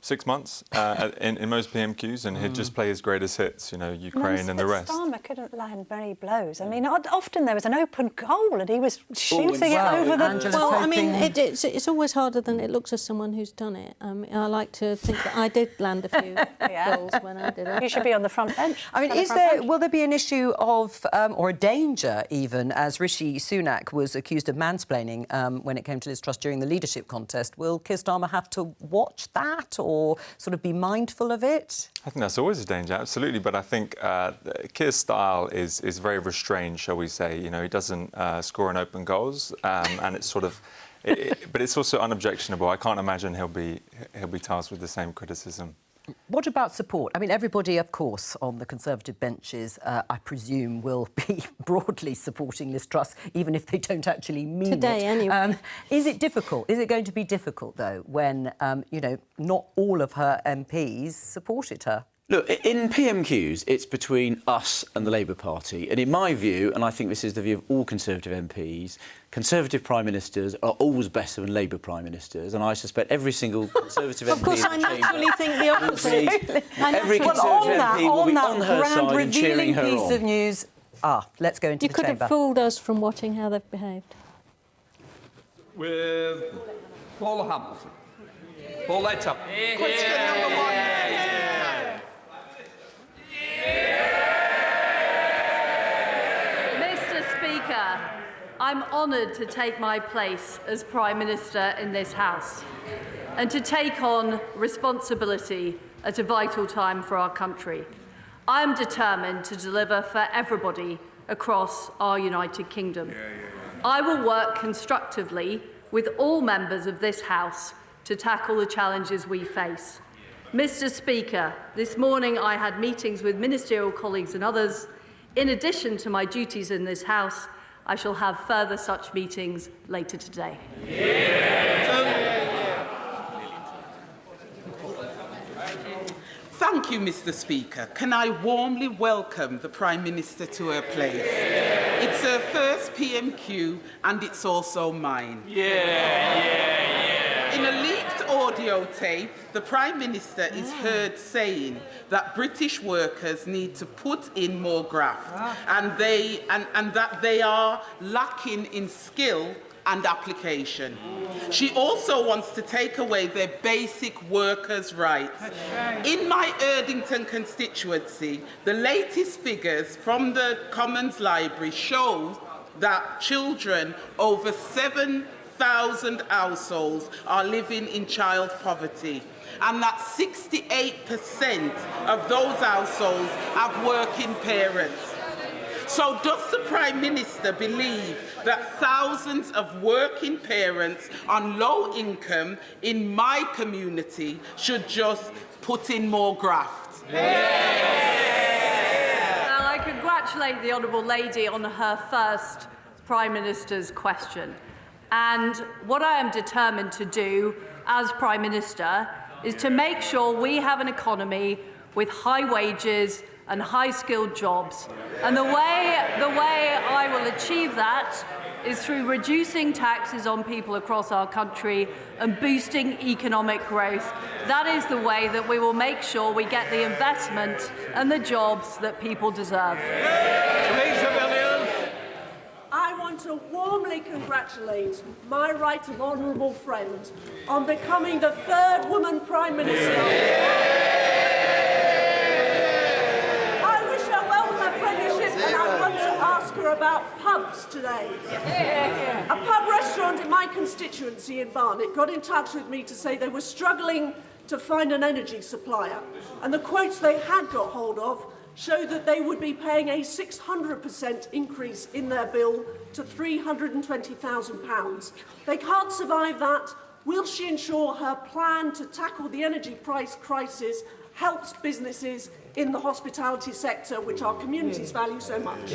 6 months in most PMQs, and he'd just play his greatest hits, Ukraine and the rest. Starmer couldn't land many blows. I mean, often there was an open goal and he was shooting it over the... Well, I mean, it's always harder than it looks as someone who's done it. I like to think that I did land a few goals when I did it. You should be on the front bench. I mean, will there be an issue of, or a danger even, as Rishi Sunak was accused of mansplaining when it came to Liz Truss during the leadership contest? Will Keir Starmer have to watch that? that or sort of be mindful of it? I think that's always a danger, absolutely. But I think Keir's style is very restrained, shall we say. You know, he doesn't score in open goals, and it's sort of... but it's also unobjectionable. I can't imagine he'll be tasked with the same criticism. What about support? I mean, everybody, of course, on the Conservative benches, I presume, will be broadly supporting Liz Truss, even if they don't actually mean it. Today, anyway. Is it difficult? Is it going to be difficult, though, when, you know, not all of her MPs supported her? Look, in PMQs, it's between us and the Labour Party. And in my view, and I think this is the view of all Conservative MPs, Conservative Prime Ministers are always better than Labour Prime Ministers. And I suspect every single Conservative MP... Of course, I naturally think the opposite. Every Conservative MP will be on her side and cheering her on. Piece of news... let's go into the chamber. You could have fooled us from watching how they've behaved. With Paul Hamilton. Paul, lights up. Question number 1. Mr. Speaker, I'm honoured to take my place as Prime Minister in this House and to take on responsibility at a vital time for our country. I am determined to deliver for everybody across our United Kingdom. I will work constructively with all members of this House to tackle the challenges we face. Mr. Speaker, this morning I had meetings with ministerial colleagues and others. In addition to my duties in this House, I shall have further such meetings later today. Thank you, Mr. Speaker. Can I warmly welcome the Prime Minister to her place? It's her first PMQ and it's also mine. In a leaked audio tape, the Prime Minister is heard saying that British workers need to put in more graft and that they are lacking in skill and application. She also wants to take away their basic workers' rights. In my Erdington constituency, the latest figures from the Commons Library show that children over 7,000 households are living in child poverty, and that 68% of those households have working parents. So does the Prime Minister believe that thousands of working parents on low income in my community should just put in more graft? Well, I congratulate the Honourable Lady on her first Prime Minister's question. And what I am determined to do as Prime Minister is to make sure we have an economy with high wages and high-skilled jobs. And the way I will achieve that is through reducing taxes on people across our country and boosting economic growth. That is the way that we will make sure we get the investment and the jobs that people deserve. I want to warmly congratulate my right honourable friend on becoming the third woman Prime Minister. And I want to ask her about pubs today. A pub restaurant in my constituency in Barnet got in touch with me to say they were struggling to find an energy supplier. And the quotes they had got hold of showed that they would be paying a 600% increase in their bill to £320,000. They can't survive that. Will she ensure her plan to tackle the energy price crisis helps businesses in the hospitality sector, which our communities value so much?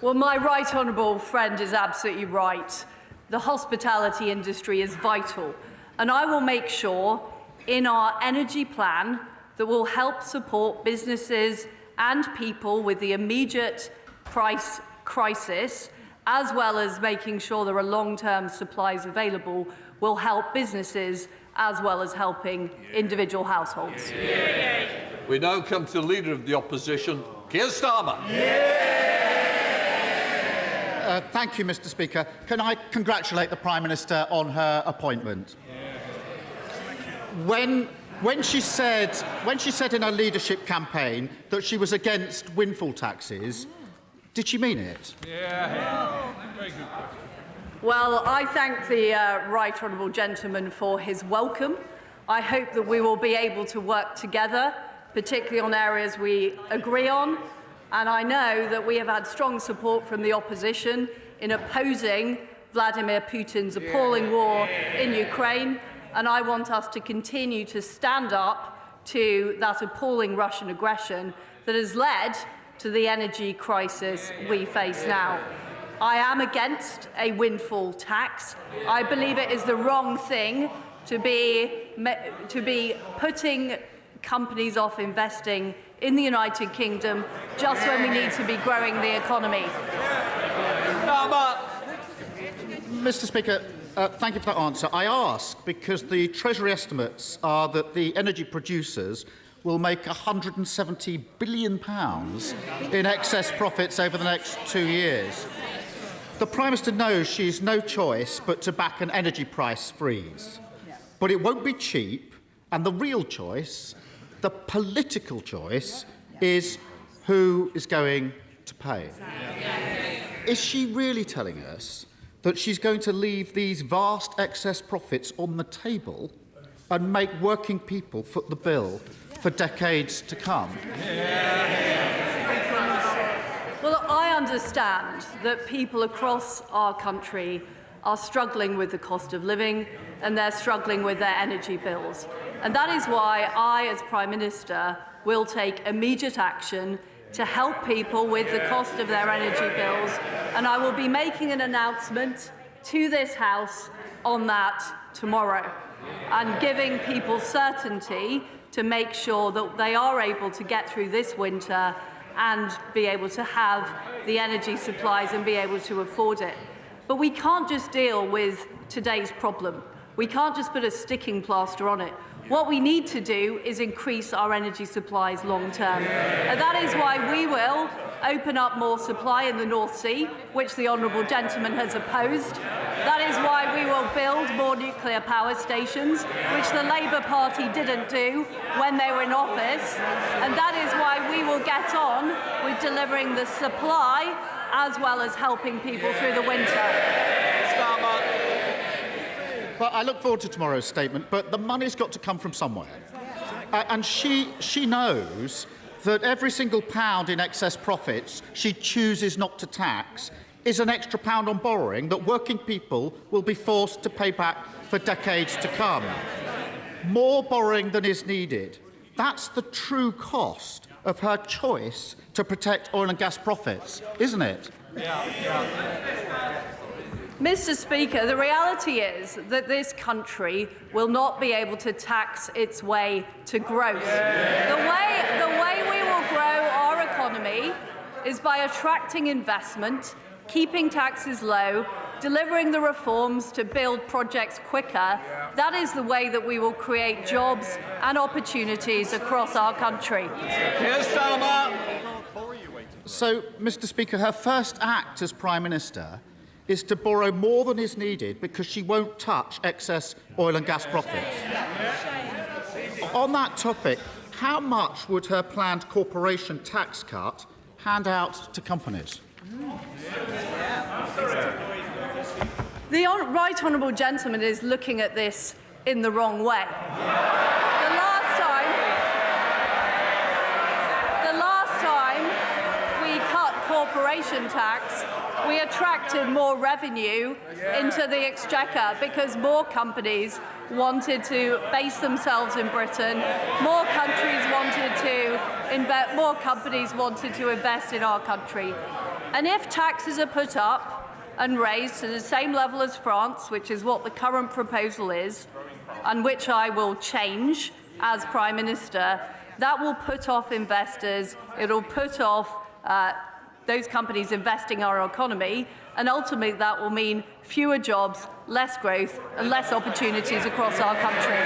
Well, my right honourable friend is absolutely right. The hospitality industry is vital, and I will make sure in our energy plan that will help support businesses and people with the immediate price crisis, as well as making sure there are long-term supplies available, will help businesses as well as helping individual households. We now come to the Leader of the Opposition, Keir Starmer. Thank you, Mr. Speaker. Can I congratulate the Prime Minister on her appointment? When she said in her leadership campaign that she was against windfall taxes, did she mean it? Very good question. Well, I thank the right honourable gentleman for his welcome. I hope that we will be able to work together, particularly on areas we agree on. And I know that we have had strong support from the opposition in opposing Vladimir Putin's appalling war in Ukraine. And I want us to continue to stand up to that appalling Russian aggression that has led to the energy crisis we face now. I am against a windfall tax. I believe it is the wrong thing to be putting companies off investing in the United Kingdom just when we need to be growing the economy. Mr. Speaker, thank you for that answer. I ask because the Treasury estimates are that the energy producers will make £170 billion in excess profits over the next 2 years. The Prime Minister knows she's no choice but to back an energy price freeze. But it won't be cheap, and the real choice, the political choice, is who is going to pay. Is she really telling us that she's going to leave these vast excess profits on the table and make working people foot the bill for decades to come? Well, I understand that people across our country are struggling with the cost of living and they're struggling with their energy bills. And that is why I, as Prime Minister, will take immediate action to help people with the cost of their energy bills. And I will be making an announcement to this House on that tomorrow and giving people certainty to make sure that they are able to get through this winter and be able to have the energy supplies and be able to afford it. But we can't just deal with today's problem. We can't just put a sticking plaster on it. What we need to do is increase our energy supplies long term. And that is why we will open up more supply in the North Sea, which the honourable gentleman has opposed. That is why we will build more nuclear power stations, which the Labour Party didn't do when they were in office. And that is why we will get on with delivering the supply as well as helping people through the winter. Well, I look forward to tomorrow's statement, but the money's got to come from somewhere. And she knows that every single pound in excess profits she chooses not to tax is an extra pound on borrowing that working people will be forced to pay back for decades to come. More borrowing than is needed. That's the true cost of her choice to protect oil and gas profits, isn't it? Mr. Speaker, the reality is that this country will not be able to tax its way to growth. The way we will grow our economy is by attracting investment, keeping taxes low, delivering the reforms to build projects quicker. That is the way that we will create jobs and opportunities across our country. So, Mr. Speaker, her first act as Prime Minister is to borrow more than is needed because she won't touch excess oil and gas profits. On that topic, how much would her planned corporation tax cut hand out to companies? The right honourable gentleman is looking at this in the wrong way. The last time we cut corporation tax, we attracted more revenue into the exchequer because more companies wanted to base themselves in Britain, more companies wanted to invest in our country. And if taxes are put up and raised to the same level as France, which is what the current proposal is, and which I will change as Prime Minister, that will put off investors, it'll put off those companies investing in our economy, and ultimately that will mean fewer jobs, less growth and less opportunities across our country.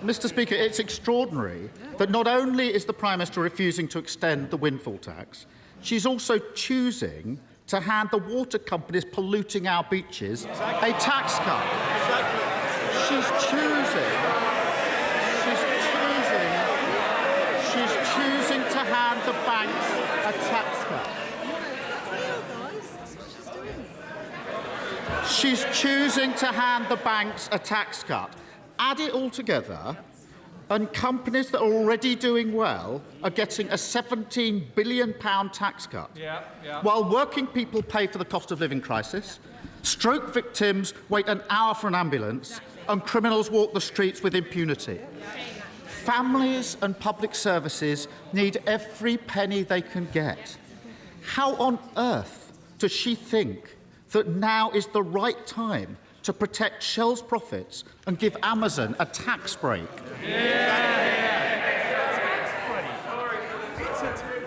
Mr. Speaker, it's extraordinary that not only is the Prime Minister refusing to extend the windfall tax, she's also choosing to hand the water companies polluting our beaches a tax cut. She's choosing to hand the banks a tax cut. She's choosing to hand the banks a tax cut. Add it all together, and companies that are already doing well are getting a £17 billion tax cut, while working people pay for the cost of living crisis, stroke victims wait an hour for an ambulance, and criminals walk the streets with impunity. Families and public services need every penny they can get. How on earth does she think that now is the right time to protect Shell's profits and give Amazon a tax break?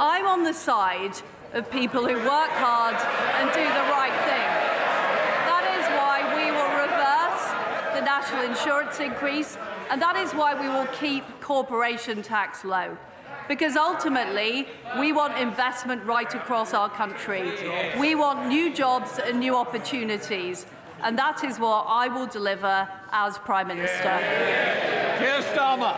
I'm on the side of people who work hard and do the right thing. That is why we will reverse the national insurance increase, and that is why we will keep corporation tax low. Because ultimately, we want investment right across our country. We want new jobs and new opportunities. And that is what I will deliver as Prime Minister. Keir Starmer.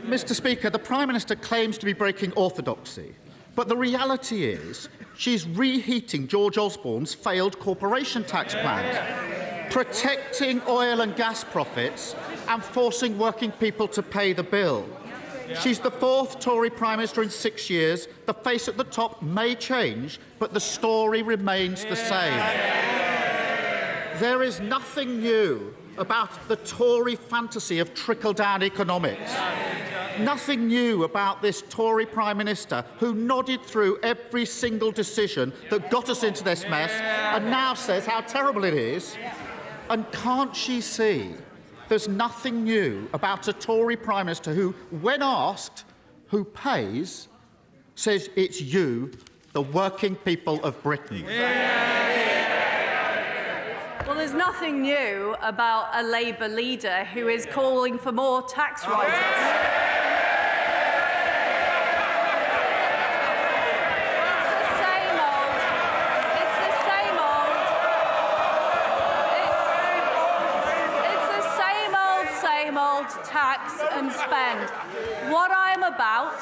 Mr. Speaker, the Prime Minister claims to be breaking orthodoxy, but the reality is she's reheating George Osborne's failed corporation tax plans, protecting oil and gas profits and forcing working people to pay the bill. She's the fourth Tory Prime Minister in 6 years. The face at the top may change, but the story remains the same. There is nothing new about the Tory fantasy of trickle-down economics. Nothing new about this Tory Prime Minister who nodded through every single decision that got us into this mess and now says how terrible it is. And can't she see there's nothing new about a Tory Prime Minister who, when asked who pays, says it's you, the working people of Britain? Well, there's nothing new about a Labour leader who is calling for more tax rises. Tax and spend. What I'm about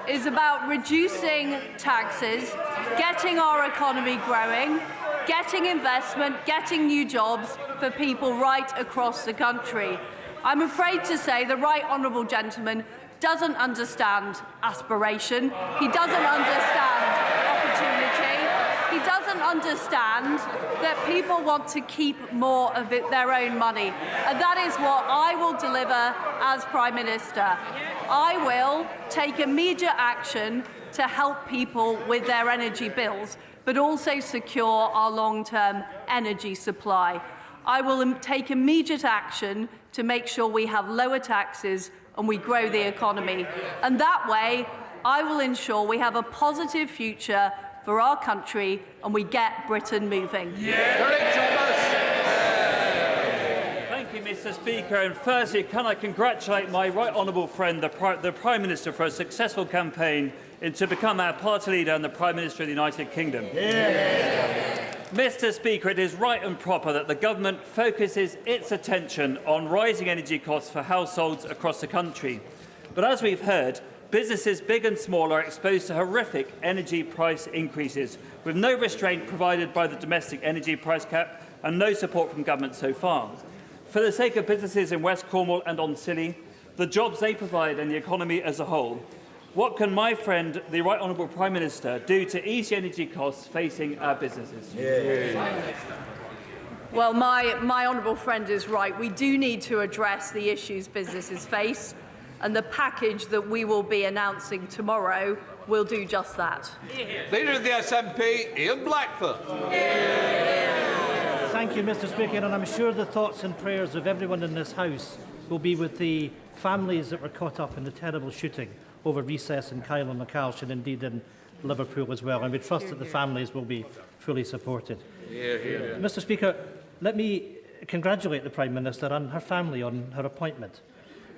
is about reducing taxes, getting our economy growing, getting investment, getting new jobs for people right across the country. I'm afraid to say the right honourable gentleman doesn't understand aspiration. He doesn't understand opportunity. He doesn't understand that people want to keep more of their own money. And that is what I will deliver as Prime Minister. I will take immediate action to help people with their energy bills, but also secure our long-term energy supply. I will take immediate action to make sure we have lower taxes and we grow the economy. And that way, I will ensure we have a positive future for our country and we get Britain moving. Thank you, Mr. Speaker. And firstly, can I congratulate my right honourable friend, the Prime Minister, for a successful campaign to become our party leader and the Prime Minister of the United Kingdom. Mr. Speaker, it is right and proper that the government focuses its attention on rising energy costs for households across the country. But as we've heard, businesses big and small are exposed to horrific energy price increases, with no restraint provided by the domestic energy price cap and no support from government so far. For the sake of businesses in West Cornwall and on Scilly, the jobs they provide and the economy as a whole, what can my friend, the Right Honourable Prime Minister, do to ease the energy costs facing our businesses? Well, my honourable friend is right. We do need to address the issues businesses face, and the package that we will be announcing tomorrow will do just that. Leader of the SNP, Ian Blackford. Thank you, Mr. Speaker, and I'm sure the thoughts and prayers of everyone in this House will be with the families that were caught up in the terrible shooting over recess in Kyle and McCalsh and indeed in Liverpool as well, and we trust that the families will be fully supported. Mr. Speaker, let me congratulate the Prime Minister and her family on her appointment.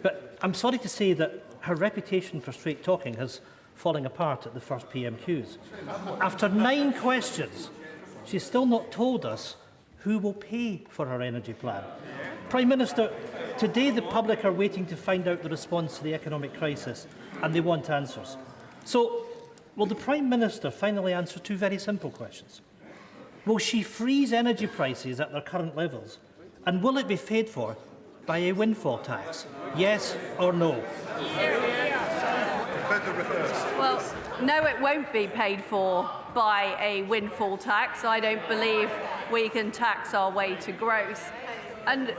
But I'm sorry to say that her reputation for straight talking has fallen apart at the first PMQs. After 9 questions, she's still not told us who will pay for her energy plan. Prime Minister, today the public are waiting to find out the response to the economic crisis, and they want answers. So, will the Prime Minister finally answer 2 very simple questions? Will she freeze energy prices at their current levels? And will it be paid for by a windfall tax? Yes or no? Well, no, it won't be paid for by a windfall tax. I don't believe we can tax our way to growth. And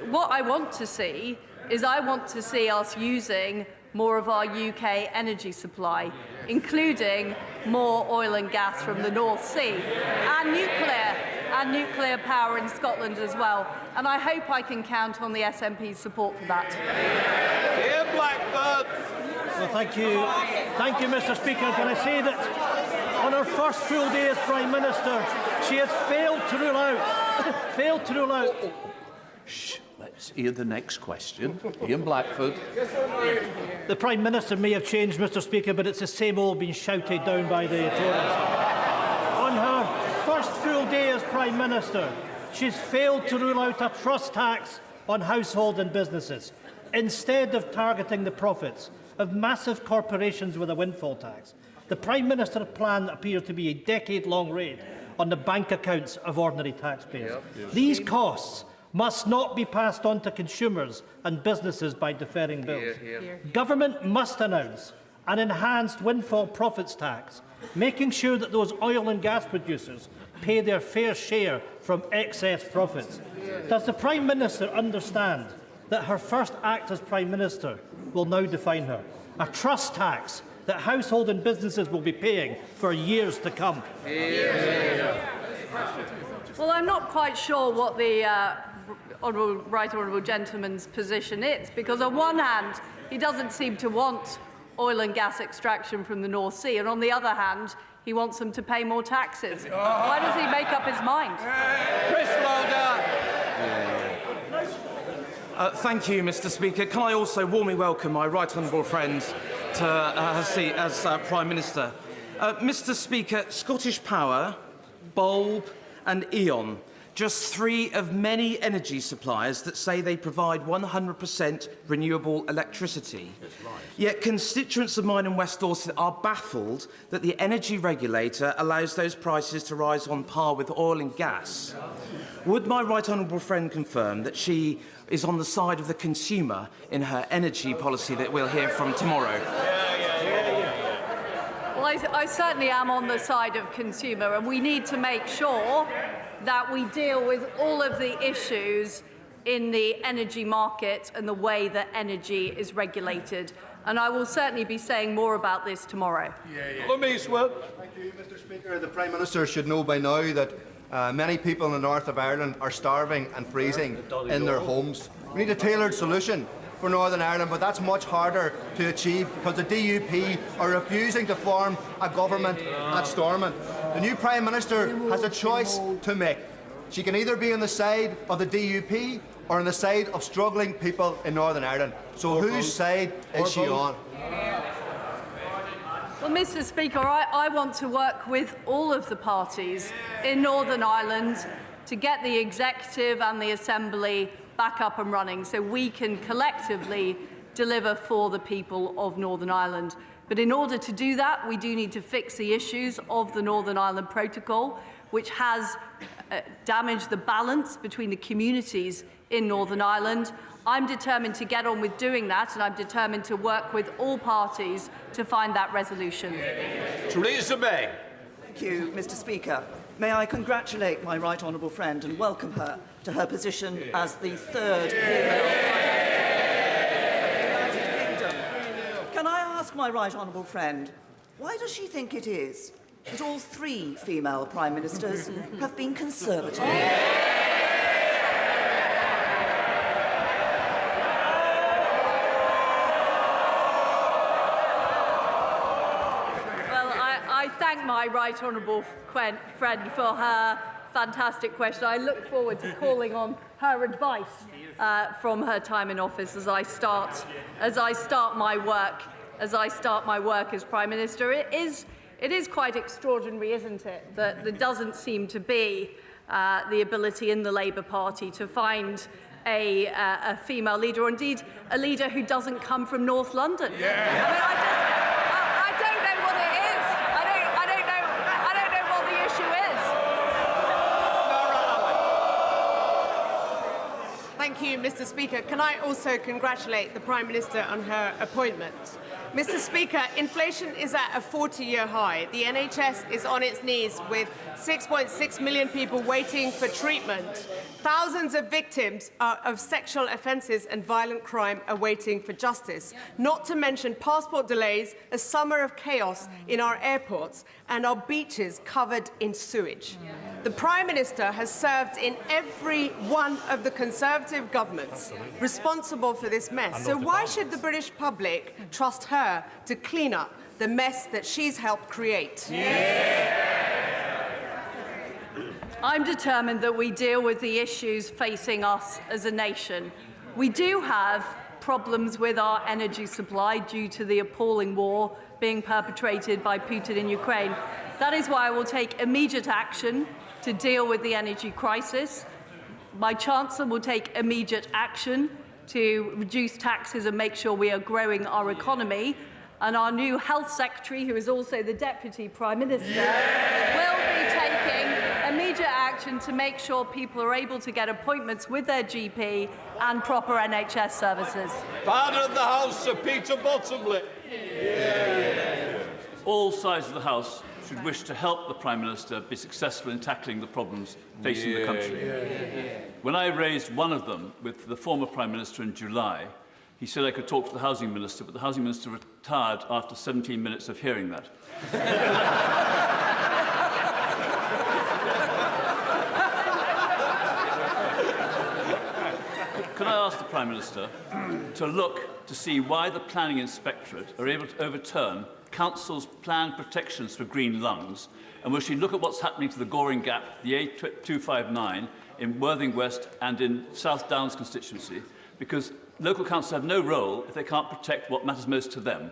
what I want to see is us using more of our UK energy supply, including more oil and gas from the North Sea, and nuclear power in Scotland as well. And I hope I can count on the SNP's support for that. Here, Blackford. Well, thank you, Mr. Speaker. Can I say that on her first full day as Prime Minister, she has failed to rule out. Shh. Let's hear the next question. Ian Blackford. The Prime Minister may have changed, Mr. Speaker, but it's the same old being shouted down by the Tories. On her first full day as Prime Minister, she's failed to rule out a Truss tax on households and businesses, instead of targeting the profits of massive corporations with a windfall tax. The Prime Minister's plan appears to be a decade-long raid on the bank accounts of ordinary taxpayers. These costs must not be passed on to consumers and businesses by deferring bills. Government must announce an enhanced windfall profits tax, making sure that those oil and gas producers pay their fair share from excess profits. Does the Prime Minister understand that her first act as Prime Minister will now define her? A Truss tax that households and businesses will be paying for years to come. Well, I'm not quite sure what the Right Honourable Gentleman's position is, because on one hand, he doesn't seem to want oil and gas extraction from the North Sea, and on the other hand, he wants them to pay more taxes. Why does he make up his mind? Chris Lauder. Thank you, Mr. Speaker. Can I also warmly welcome my right honourable friend to her seat as Prime Minister. Mr. Speaker, Scottish Power, Bulb and E.ON, just three of many energy suppliers that say they provide 100% renewable electricity. Yet constituents of mine in West Dorset are baffled that the energy regulator allows those prices to rise on par with oil and gas. Would my right honourable friend confirm that she is on the side of the consumer in her energy policy that we'll hear from tomorrow? Well, I certainly am on the side of consumer, and we need to make sure that we deal with all of the issues in the energy market and the way that energy is regulated. And I will certainly be saying more about this tomorrow. Thank you, Mr. Speaker. The Prime Minister should know by now that many people in the north of Ireland are starving and freezing in their homes. We need a tailored solution for Northern Ireland, but that's much harder to achieve because the DUP are refusing to form a government at Stormont. The new Prime Minister has a choice to make. She can either be on the side of the DUP or on the side of struggling people in Northern Ireland. So whose side is she on? Well, Mr. Speaker, I want to work with all of the parties in Northern Ireland to get the Executive and the Assembly back up and running so we can collectively deliver for the people of Northern Ireland. But in order to do that, we do need to fix the issues of the Northern Ireland Protocol, which has damaged the balance between the communities in Northern Ireland. I'm determined to get on with doing that, and I'm determined to work with all parties to find that resolution. Theresa May. Thank you, Mr. Speaker. May I congratulate my right honourable friend and welcome her to her position as the third female Prime Minister of the United Kingdom. Can I ask my right honourable friend, why does she think it is that all three female Prime Ministers have been Conservative? I thank my right honourable friend for her fantastic question. I look forward to calling on her advice from her time in office as I start my work as Prime Minister. It is quite extraordinary, isn't it, that there doesn't seem to be the ability in the Labour Party to find a female leader, or indeed a leader who doesn't come from North London. I mean, I don't know what it is. I don't know what the issue is. Thank you, Mr. Speaker. Can I also congratulate the Prime Minister on her appointment? Mr. Speaker, inflation is at a 40-year high. The NHS is on its knees with 6.6 million people waiting for treatment. Thousands of victims of sexual offences and violent crime are waiting for justice. Not to mention passport delays, a summer of chaos in our airports, and our beaches covered in sewage. The Prime Minister has served in every one of the Conservative governments responsible for this mess. So why should the British public trust her to clean up the mess that she's helped create? I'm determined that we deal with the issues facing us as a nation. We do have problems with our energy supply due to the appalling war being perpetrated by Putin in Ukraine. That is why I will take immediate action to deal with the energy crisis. My Chancellor will take immediate action to reduce taxes and make sure we are growing our economy. And our new Health Secretary, who is also the Deputy Prime Minister, will be taking immediate action to make sure people are able to get appointments with their GP and proper NHS services. Father of the House, Sir Peter Bottomley. All sides of the House should wish to help the Prime Minister be successful in tackling the problems facing the country. When I raised one of them with the former Prime Minister in July, he said I could talk to the Housing Minister, but the Housing Minister retired after 17 minutes of hearing that. Can I ask the Prime Minister to look to see why the Planning Inspectorate are able to overturn Council's planned protections for green lungs, and will she look at what's happening to the Goring Gap, the A259 in Worthing West and in South Downs constituency, because local councils have no role if they can't protect what matters most to them.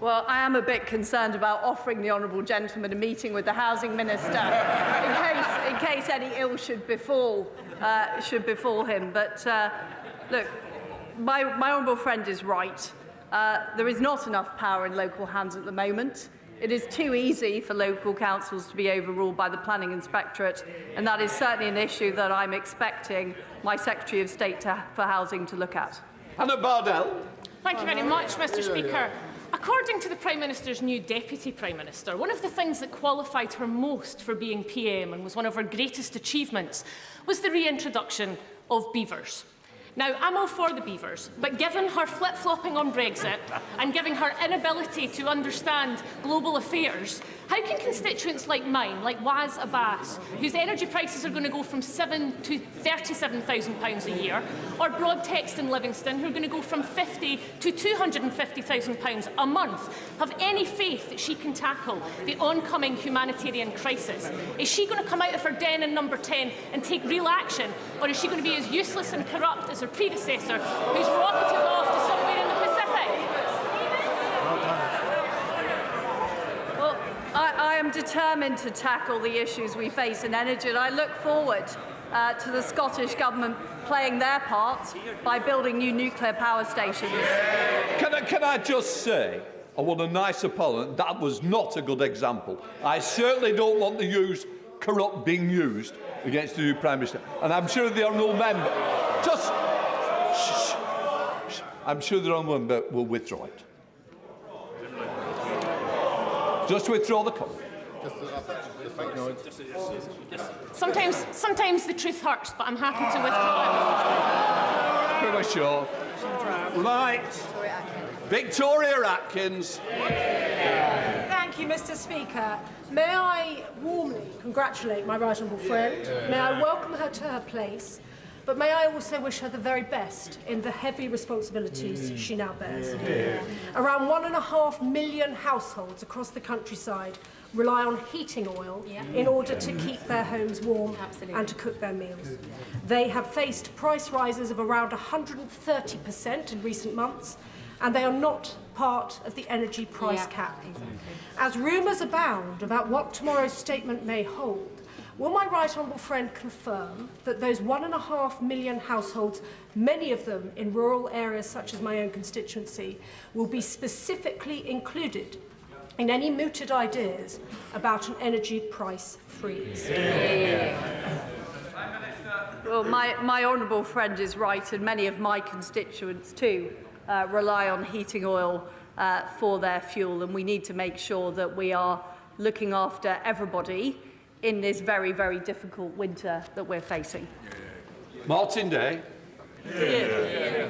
Well, I am a bit concerned about offering the honourable gentleman a meeting with the Housing Minister in case any ill should befall him. But look, my honourable friend is right. There is not enough power in local hands at the moment. It is too easy for local councils to be overruled by the Planning Inspectorate, and that is certainly an issue that I'm expecting my Secretary of State for Housing to look at. Anna Bardell. Thank you very much, Mr. Speaker. According to the Prime Minister's new Deputy Prime Minister, one of the things that qualified her most for being PM and was one of her greatest achievements was the reintroduction of beavers. Now, I'm all for the beavers, but given her flip-flopping on Brexit and given her inability to understand global affairs, how can constituents like mine, like Waz Abbas, whose energy prices are going to go from £7,000 to £37,000 a year, or Broadtext in Livingston, who are going to go from £50,000 to £250,000 a month, have any faith that she can tackle the oncoming humanitarian crisis? Is she going to come out of her den in number 10 and take real action, or is she going to be as useless and corrupt as her predecessor, who's rocketed off to somewhere in the Pacific? Well, I am determined to tackle the issues we face in energy, and I look forward to the Scottish Government playing their part by building new nuclear power stations. Can I just say, I want a nice apology, that was not a good example. I certainly don't want to use corrupt being used against the new Prime Minister. And I'm sure the honourable member... Just... I'm sure the honourable member will withdraw it. Just withdraw the comment. Sometimes the truth hurts, but I'm happy to withdraw it. Pretty sure. Right. Victoria Atkins. Thank you, Mr. Speaker. May I warmly congratulate my right honourable friend. May I welcome her to her place. But may I also wish her the very best in the heavy responsibilities she now bears. Around 1.5 million households across the countryside rely on heating oil in order to keep their homes warm and to cook their meals. They have faced price rises of around 130% in recent months, and they are not part of the energy price cap. As rumours abound about what tomorrow's statement may hold, will my right honourable friend confirm that those 1.5 million households, many of them in rural areas such as my own constituency, will be specifically included in any mooted ideas about an energy price freeze? Well, my honourable friend is right, and many of my constituents too rely on heating oil for their fuel, and we need to make sure that we are looking after everybody in this very, very difficult winter that we're facing. Martin Day.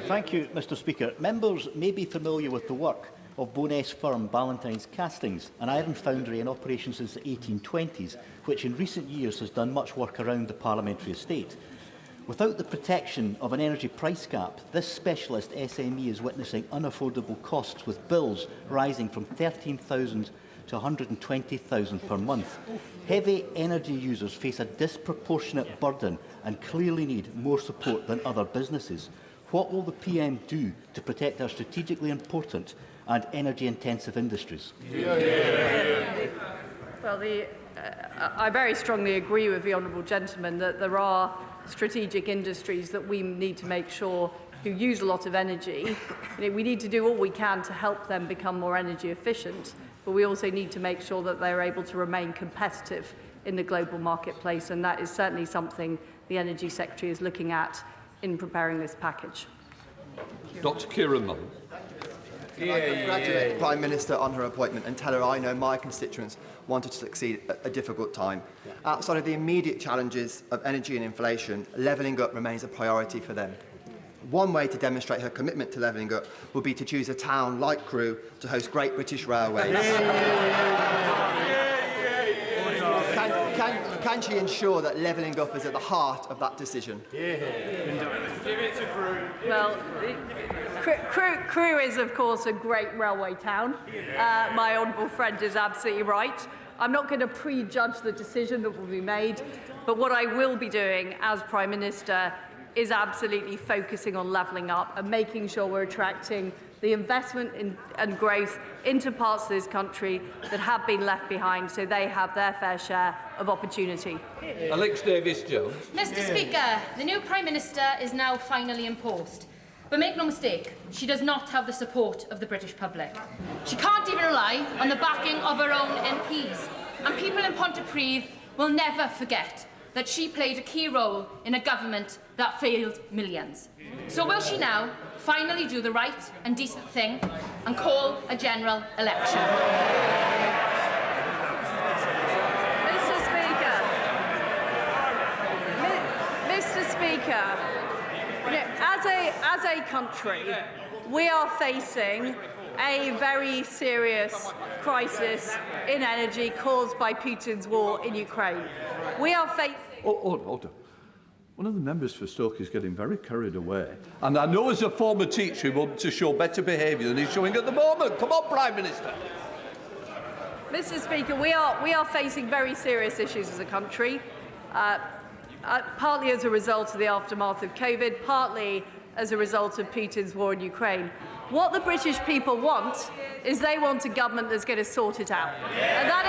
Thank you, Mr Speaker. Members may be familiar with the work of Bowness firm Ballantyne's Castings, an iron foundry in operation since the 1820s, which in recent years has done much work around the parliamentary estate. Without the protection of an energy price cap, this specialist SME is witnessing unaffordable costs, with bills rising from £13,000 to £120,000 per month. Heavy energy users face a disproportionate burden and clearly need more support than other businesses. What will the PM do to protect our strategically important and energy-intensive industries? Well, I very strongly agree with the honourable gentleman that there are strategic industries that we need to make sure who use a lot of energy. We need to do all we can to help them become more energy efficient, but we also need to make sure that they're able to remain competitive in the global marketplace, and that is certainly something the Energy Secretary is looking at in preparing this package. Dr. Kieran Mullen. Can I congratulate the Prime Minister on her appointment and tell her I know my constituents wanted to succeed at a difficult time. Outside of the immediate challenges of energy and inflation, levelling up remains a priority for them. One way to demonstrate her commitment to levelling up would be to choose a town like Crewe to host Great British Railways. Can she ensure that levelling up is at the heart of that decision? Well, Crewe is, of course, a great railway town. My honourable friend is absolutely right. I'm not going to prejudge the decision that will be made, but what I will be doing as Prime Minister is absolutely focusing on levelling up and making sure we're attracting the investment and growth into parts of this country that have been left behind, so they have their fair share of opportunity. Alex Davis-Jones. Mr Speaker, the new Prime Minister is now finally in post. But make no mistake, she does not have the support of the British public. She can't even rely on the backing of her own MPs. And people in Pontypridd will never forget that she played a key role in a government that failed millions. So will she now finally do the right and decent thing and call a general election? Mr Speaker, as a country, we are facing a very serious crisis in energy caused by Putin's war in Ukraine. We are facing... Order. One of the members for Stoke is getting very carried away. And I know as a former teacher he wants to show better behaviour than he's showing at the moment. Come on, Prime Minister. Mr Speaker, we are facing very serious issues as a country, partly as a result of the aftermath of COVID, partly as a result of Putin's war in Ukraine. What the British people want is they want a government that's going to sort it out. And that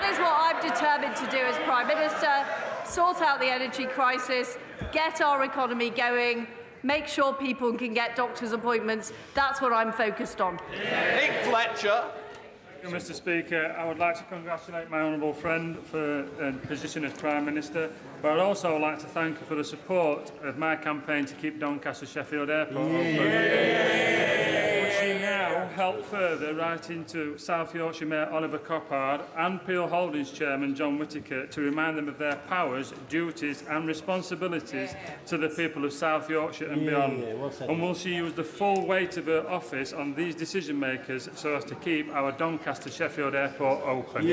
is what I'm determined to do as Prime Minister, sort out the energy crisis, get our economy going, make sure people can get doctor's appointments. That's what I'm focused on. Nick Fletcher. Mr Speaker, I would like to congratulate my honourable friend for her position as Prime Minister, but I'd also like to thank her for the support of my campaign to keep Doncaster Sheffield Airport open. Would she now help further right into South Yorkshire Mayor Oliver Coppard and Peel Holdings Chairman John Whittaker to remind them of their powers, duties and responsibilities to the people of South Yorkshire and beyond? And will she use the full weight of her office on these decision makers so as to keep our Doncaster Sheffield Airport open?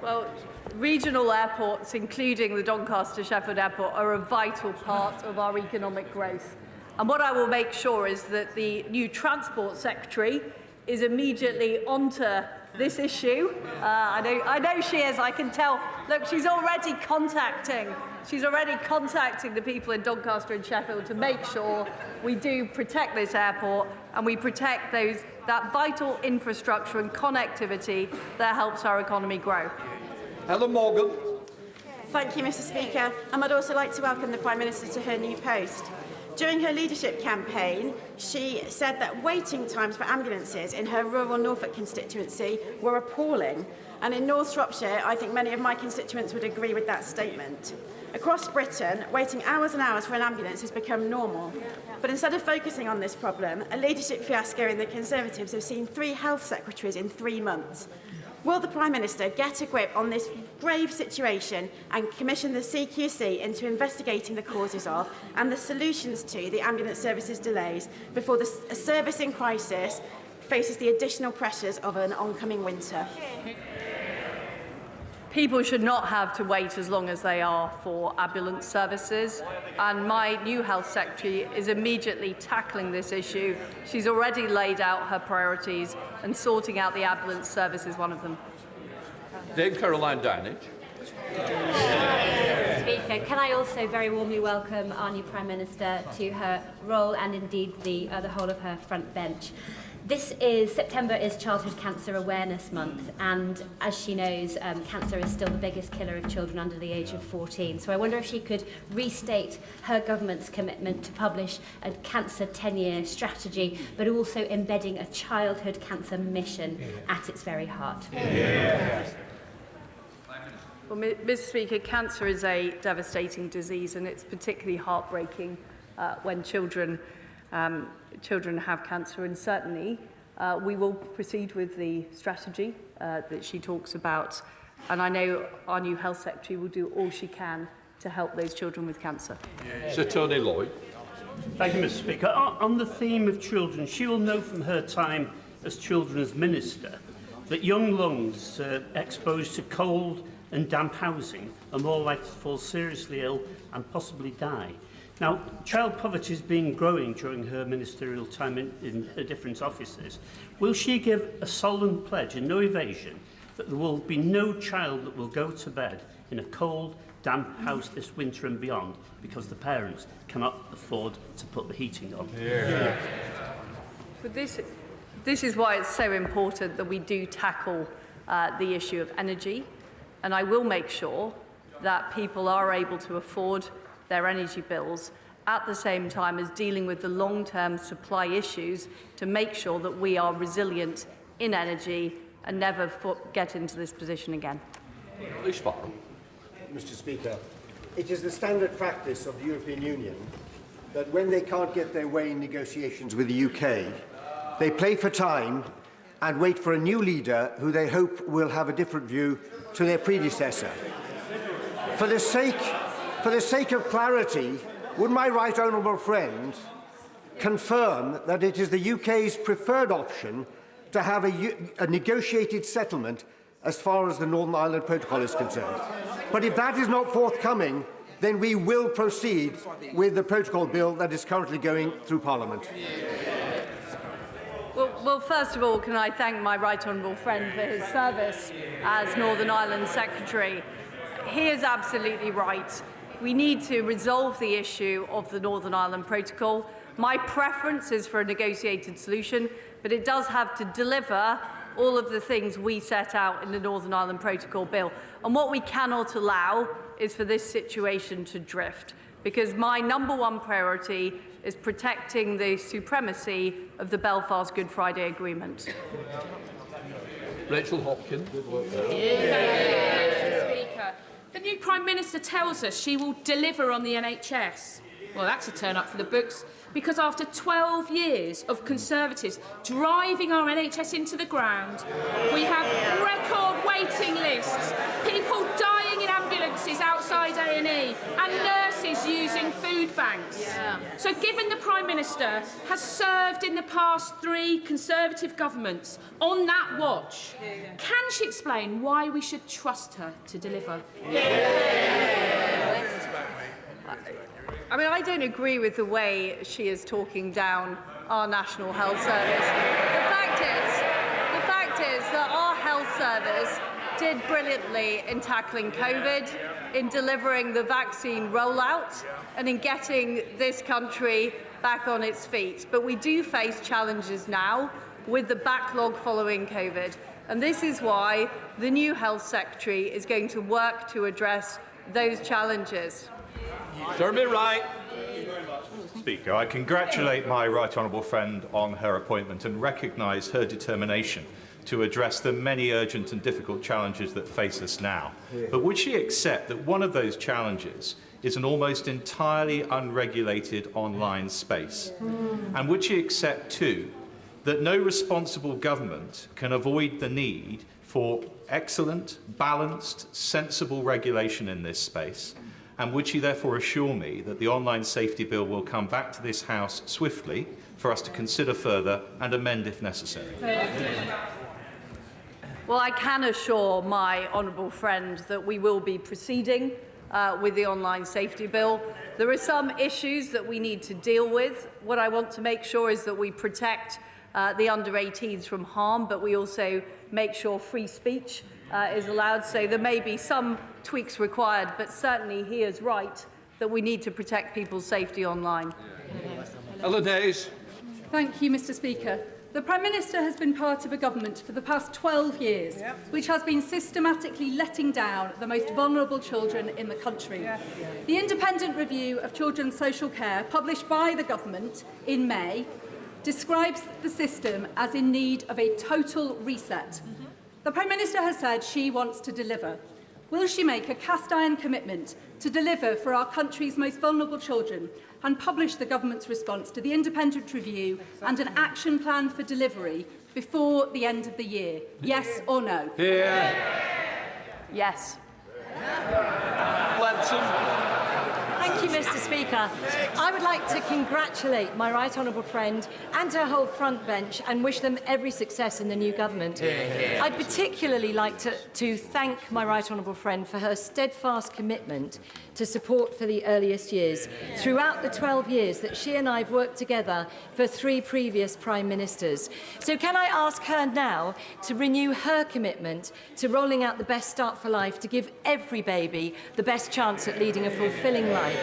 Well, regional airports, including the Doncaster Sheffield Airport, are a vital part of our economic growth. And what I will make sure is that the new Transport Secretary is immediately onto this issue. I know she is, I can tell. Look, she's already contacting the people in Doncaster and Sheffield to make sure we do protect this airport and we protect that vital infrastructure and connectivity that helps our economy grow. Helen Morgan. Thank you, Mr Speaker. And I'd also like to welcome the Prime Minister to her new post. During her leadership campaign, she said that waiting times for ambulances in her rural Norfolk constituency were appalling. And in North Shropshire, I think many of my constituents would agree with that statement. Across Britain, waiting hours and hours for an ambulance has become normal. But instead of focusing on this problem, a leadership fiasco in the Conservatives have seen 3 health secretaries in 3 months. Will the Prime Minister get a grip on this grave situation and commission the CQC into investigating the causes of and the solutions to the ambulance services delays before the service in crisis faces the additional pressures of an oncoming winter? People should not have to wait as long as they are for ambulance services, and my new Health Secretary is immediately tackling this issue. She's already laid out her priorities, and sorting out the ambulance service is one of them. Dame Caroline Downage. Speaker, can I also very warmly welcome our new Prime Minister to her role and indeed the whole of her front bench. September is Childhood Cancer Awareness Month, and as she knows, cancer is still the biggest killer of children under the age of 14. So I wonder if she could restate her government's commitment to publish a cancer 10-year strategy, but also embedding a childhood cancer mission at its very heart. Well, Mr. Speaker, cancer is a devastating disease, and it's particularly heartbreaking when children have cancer, and certainly we will proceed with the strategy that she talks about, and I know our new Health Secretary will do all she can to help those children with cancer. Sir Tony Lloyd. Thank you, Mr. Speaker. On the theme of children, she will know from her time as Children's Minister that young lungs exposed to cold and damp housing are more likely to fall seriously ill and possibly die. Now, child poverty has been growing during her ministerial time in her different offices. Will she give a solemn pledge and no evasion that there will be no child that will go to bed in a cold, damp house this winter and beyond because the parents cannot afford to put the heating on? Yeah. But this is why it's so important that we do tackle the issue of energy, and I will make sure that people are able to afford their energy bills at the same time as dealing with the long-term supply issues to make sure that we are resilient in energy and never get into this position again. Mr. Speaker, it is the standard practice of the European Union that when they can't get their way in negotiations with the UK, they play for time and wait for a new leader who they hope will have a different view to their predecessor. For the sake of clarity, would my right honourable friend confirm that it is the UK's preferred option to have a negotiated settlement as far as the Northern Ireland Protocol is concerned? But if that is not forthcoming, then we will proceed with the protocol bill that is currently going through Parliament. Well, first of all, can I thank my right honourable friend for his service as Northern Ireland Secretary. He is absolutely right. We need to resolve the issue of the Northern Ireland Protocol. My preference is for a negotiated solution, but it does have to deliver all of the things we set out in the Northern Ireland Protocol bill. And what we cannot allow is for this situation to drift, because my #1 priority is protecting the supremacy of the Belfast Good Friday Agreement. Rachel Hopkins. Speaker, the new Prime Minister tells us she will deliver on the NHS. Well, that's a turn up for the books, because after 12 years of Conservatives driving our NHS into the ground, we have record waiting lists, people dying in ambulances outside A&E, and nurses using food banks. So given the Prime Minister has served in the past 3 Conservative governments on that watch, can she explain why we should trust her to deliver? I mean, I don't agree with the way she is talking down our National Health Service. The fact is that our health service did brilliantly in tackling COVID, in delivering the vaccine rollout, and in getting this country back on its feet. But we do face challenges now with the backlog following COVID. And this is why the new Health Secretary is going to work to address those challenges. Jeremy Wright. Speaker. I congratulate my right honourable friend on her appointment and recognise her determination to address the many urgent and difficult challenges that face us now. But would she accept that one of those challenges is an almost entirely unregulated online space? And would she accept, too, that no responsible government can avoid the need for excellent, balanced, sensible regulation in this space? And would she therefore assure me that the online safety bill will come back to this House swiftly for us to consider further and amend if necessary? Well, I can assure my honourable friend that we will be proceeding with the online safety bill. There are some issues that we need to deal with. What I want to make sure is that we protect the under-18s from harm, but we also make sure free speech is allowed. So there may be some tweaks required, but certainly he is right that we need to protect people's safety online. Ellen Hayes. Thank you, Mr. Speaker. The Prime Minister has been part of a government for the past 12 years, which has been systematically letting down the most vulnerable children in the country. The independent review of children's social care, published by the government in May, describes the system as in need of a total reset. The Prime Minister has said she wants to deliver. Will she make a cast-iron commitment to deliver for our country's most vulnerable children and publish the government's response to the independent review and an action plan for delivery before the end of the year? Yes or no? Yes. Thank you, Mr. Speaker. I would like to congratulate my right honourable friend and her whole front bench and wish them every success in the new government. I'd particularly like to thank my right honourable friend for her steadfast commitment to support for the earliest years throughout the 12 years that she and I have worked together for 3 previous Prime Ministers. So can I ask her now to renew her commitment to rolling out the Best Start for Life to give every baby the best chance at leading a fulfilling life?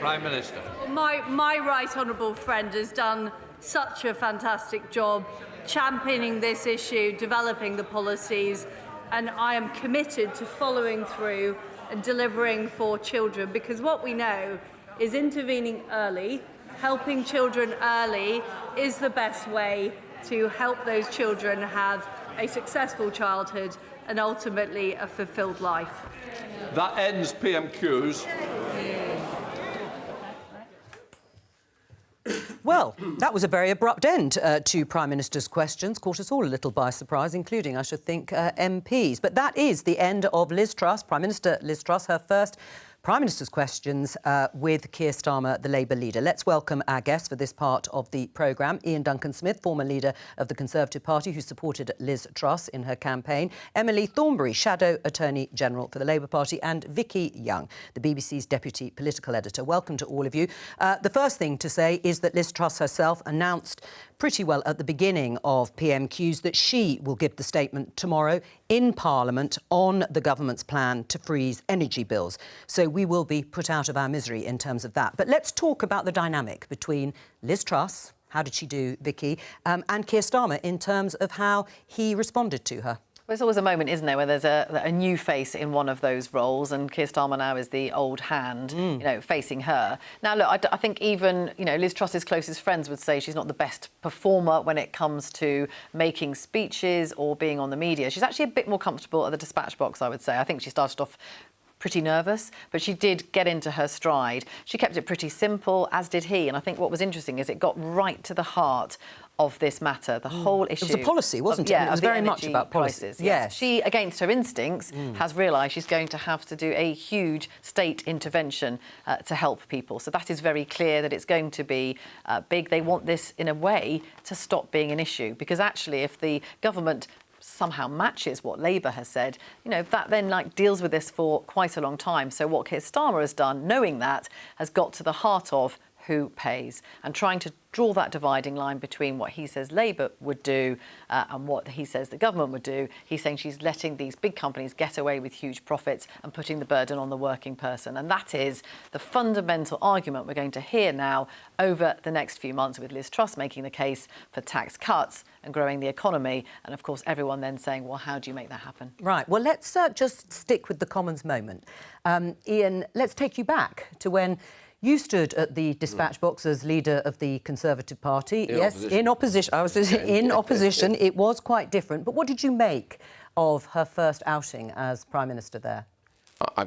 Prime Minister. My right honourable friend has done such a fantastic job championing this issue, developing the policies, and I am committed to following through and delivering for children, because what we know is intervening early, helping children early is the best way to help those children have a successful childhood and ultimately a fulfilled life. That ends PMQs. Well, that was a very abrupt end to Prime Minister's questions. Caught us all a little by surprise, including, I should think, MPs. But that is the end of Liz Truss, Prime Minister Liz Truss, her first Prime Minister's questions with Keir Starmer, the Labour leader. Let's welcome our guests for this part of the programme. Ian Duncan-Smith, former leader of the Conservative Party, who supported Liz Truss in her campaign. Emily Thornberry, Shadow Attorney General for the Labour Party. And Vicki Young, the BBC's Deputy Political Editor. Welcome to all of you. The first thing to say is that Liz Truss herself announced pretty well at the beginning of PMQs that she will give the statement tomorrow in Parliament on the government's plan to freeze energy bills. So we will be put out of our misery in terms of that. But let's talk about the dynamic between Liz Truss, how did she do, Vicki, and Keir Starmer in terms of how he responded to her. Well, it's always a moment, isn't there, where there's a new face in one of those roles, and Keir Starmer now is the old hand, you know, facing her. Now, look, I think even, you know, Liz Truss's closest friends would say she's not the best performer when it comes to making speeches or being on the media. She's actually a bit more comfortable at the dispatch box, I would say. I think she started off pretty nervous, but she did get into her stride. She kept it pretty simple, as did he. And I think what was interesting is it got right to the heart of this matter, the whole issue. It was a policy, wasn't it? Yeah, It was very much about policy. Yes. Yes. She, against her instincts, has realised she's going to have to do a huge state intervention to help people. So that is very clear that it's going to be big. They want this, in a way, to stop being an issue. Because actually, if the government somehow matches what Labour has said, you know, that then deals with this for quite a long time. So what Keir Starmer has done, knowing that, has got to the heart of who pays and trying to draw that dividing line between what he says Labour would do and what he says the government would do. He's saying she's letting these big companies get away with huge profits and putting the burden on the working person. And that is the fundamental argument we're going to hear now over the next few months, with Liz Truss making the case for tax cuts and growing the economy. And, of course, everyone then saying, well, how do you make that happen? Right. Well, let's just stick with the Commons moment. Ian, let's take you back to when You stood at the dispatch box as leader of the Conservative Party. In opposition. I was in opposition. It was quite different. But what did you make of her first outing as Prime Minister there?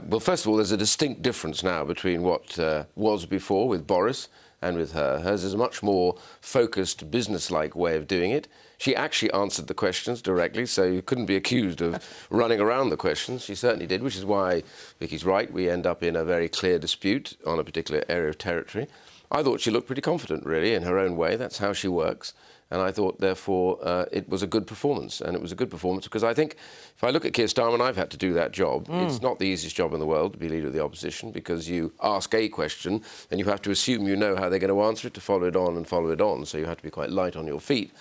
Well, first of all, there's a distinct difference now between what was before with Boris and with her. Hers is a much more focused, business-like way of doing it. She actually answered the questions directly, so you couldn't be accused of running around the questions. She certainly did, which is why Vicki's right. We end up in a very clear dispute on a particular area of territory. I thought she looked pretty confident, really, in her own way. That's how she works. And I thought, therefore, it was a good performance. And it was a good performance because I think, if I look at Keir Starmer, I've had to do that job. It's not the easiest job in the world to be leader of the opposition because you ask a question and you have to assume you know how they're going to answer it, to follow it on and follow it on. So you have to be quite light on your feet.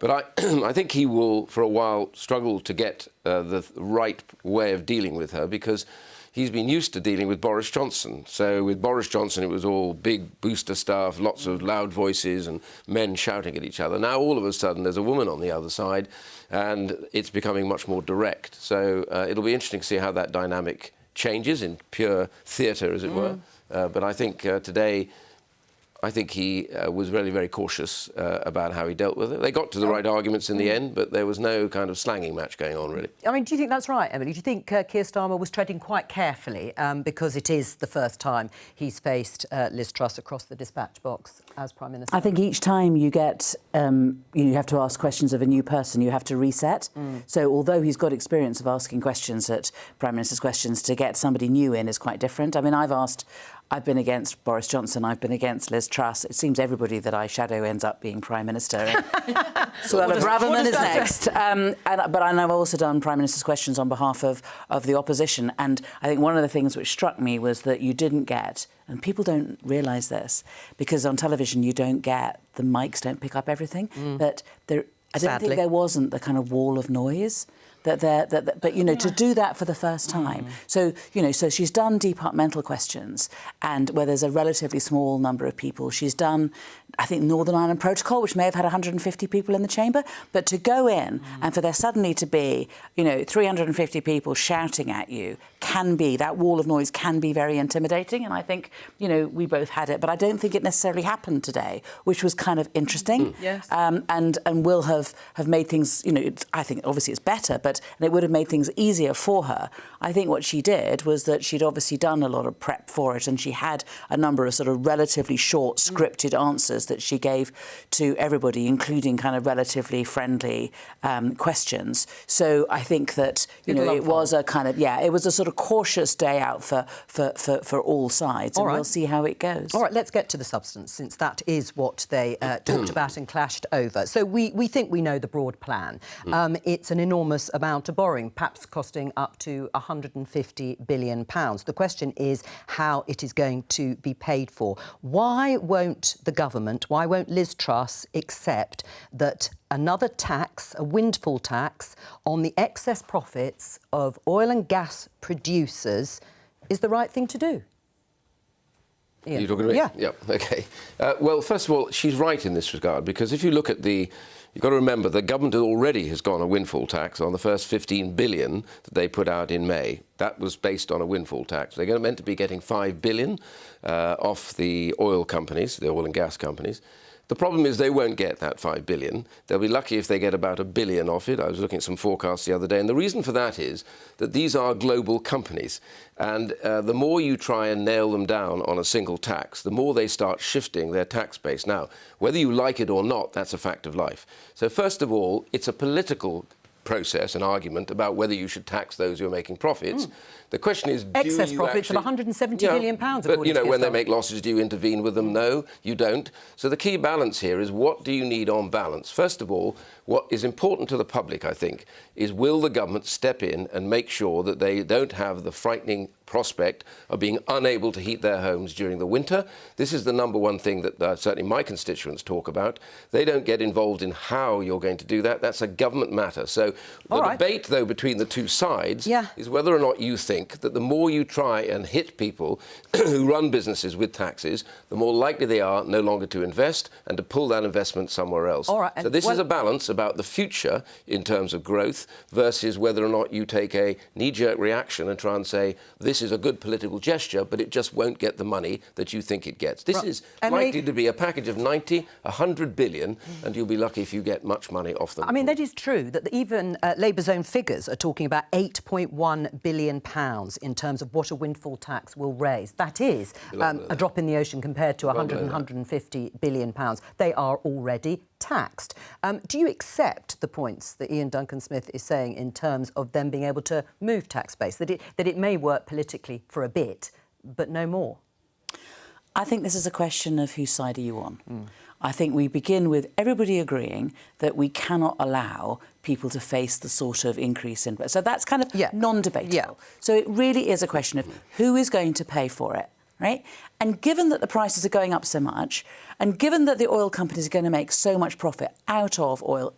But I think he will, for a while, struggle to get the right way of dealing with her because he's been used to dealing with Boris Johnson. So with Boris Johnson, it was all big booster stuff, lots of loud voices and men shouting at each other. Now, all of a sudden, there's a woman on the other side, and it's becoming much more direct. So it'll be interesting to see how that dynamic changes in pure theatre, as it were. But I think today, I think he was really very cautious about how he dealt with it. They got to the right arguments in the end, but there was no kind of slanging match going on, really. I mean, do you think that's right, Emily? Do you think Keir Starmer was treading quite carefully because it is the first time he's faced Liz Truss across the dispatch box as Prime Minister? I think each time you get, you have to ask questions of a new person, you have to reset. So although he's got experience of asking questions at Prime Minister's questions, to get somebody new in is quite different. I mean, I've been against Boris Johnson, I've been against Liz Truss. It seems everybody that I shadow ends up being Prime Minister. Suella Braverman is next. But I've also done Prime Minister's questions on behalf of the opposition. And I think one of the things which struck me was that you didn't get, and people don't realise this, because on television you don't get, the mics don't pick up everything, but I don't think there wasn't the kind of wall of noise. But, you know, to do that for the first time. So, you know, so she's done departmental questions and where there's a relatively small number of people. She's done, I think, Northern Ireland Protocol, which may have had 150 people in the chamber. But to go in and for there suddenly to be, you know, 350 people shouting at you that wall of noise can be very intimidating. And I think, you know, we both had it. But I don't think it necessarily happened today, which was kind of interesting. Yes. And will have made things, you know, I think obviously it's better, and it would have made things easier for her. I think what she did was that she'd obviously done a lot of prep for it, and she had a number of sort of relatively short scripted answers that she gave to everybody, including kind of relatively friendly questions. So I think that, you know, it was a kind of, it was a sort of cautious day out for all sides, and we'll see how it goes. All right, let's get to the substance, since that is what they talked about and clashed over. So we think we know the broad plan. It's an enormous amount of borrowing, perhaps costing up to £150 billion. The question is how it is going to be paid for. Why won't the government, why won't Liz Truss accept that another tax, a windfall tax, on the excess profits of oil and gas producers is the right thing to do? You're talking to me? Yeah. OK. Well, first of all, she's right in this regard, because if you look at you've got to remember the government already has gone a windfall tax on the first $15 billion that they put out in May. That was based on a windfall tax. They're meant to be getting $5 billion off the oil companies, the oil and gas companies. The problem is they won't get that $5 billion. They'll be lucky if they get about $1 billion off it. I was looking at some forecasts the other day, and the reason for that is that these are global companies. And the more you try and nail them down on a single tax, the more they start shifting their tax base. Now, whether you like it or not, that's a fact of life. So first of all, it's a political process, an argument about whether you should tax those who are making profits. The question is, excess profits of £170 billion, but, you know, when they make losses, do you intervene with them? No, you don't. So the key balance here is, what do you need on balance? First of all, what is important to the public, I think, is will the government step in and make sure that they don't have the frightening prospect of being unable to heat their homes during the winter. This is the number one thing that certainly my constituents talk about. They don't get involved in how you're going to do that. That's a government matter. So the debate, though, between the two sides is whether or not you think that the more you try and hit people who run businesses with taxes, the more likely they are no longer to invest and to pull that investment somewhere else. So this is a balance about the future in terms of growth versus whether or not you take a knee-jerk reaction and try and say, this this is a good political gesture, but it just won't get the money that you think it gets. This is likely to be a package of 90, 100 billion, and you'll be lucky if you get much money off them. I mean, that is true, that even Labour's own figures are talking about £8.1 billion in terms of what a windfall tax will raise. That is a drop in the ocean compared to 150 billion pounds. They are already taxed. Do you accept the points that Ian Duncan-Smith is saying in terms of them being able to move tax base, that it may work politically for a bit, but no more? I think this is a question of whose side are you on. I think we begin with everybody agreeing that we cannot allow people to face the sort of increase in... So that's kind of non-debatable. So it really is a question of who is going to pay for it, right? And given that the prices are going up so much, and given that the oil companies are going to make so much profit out of oil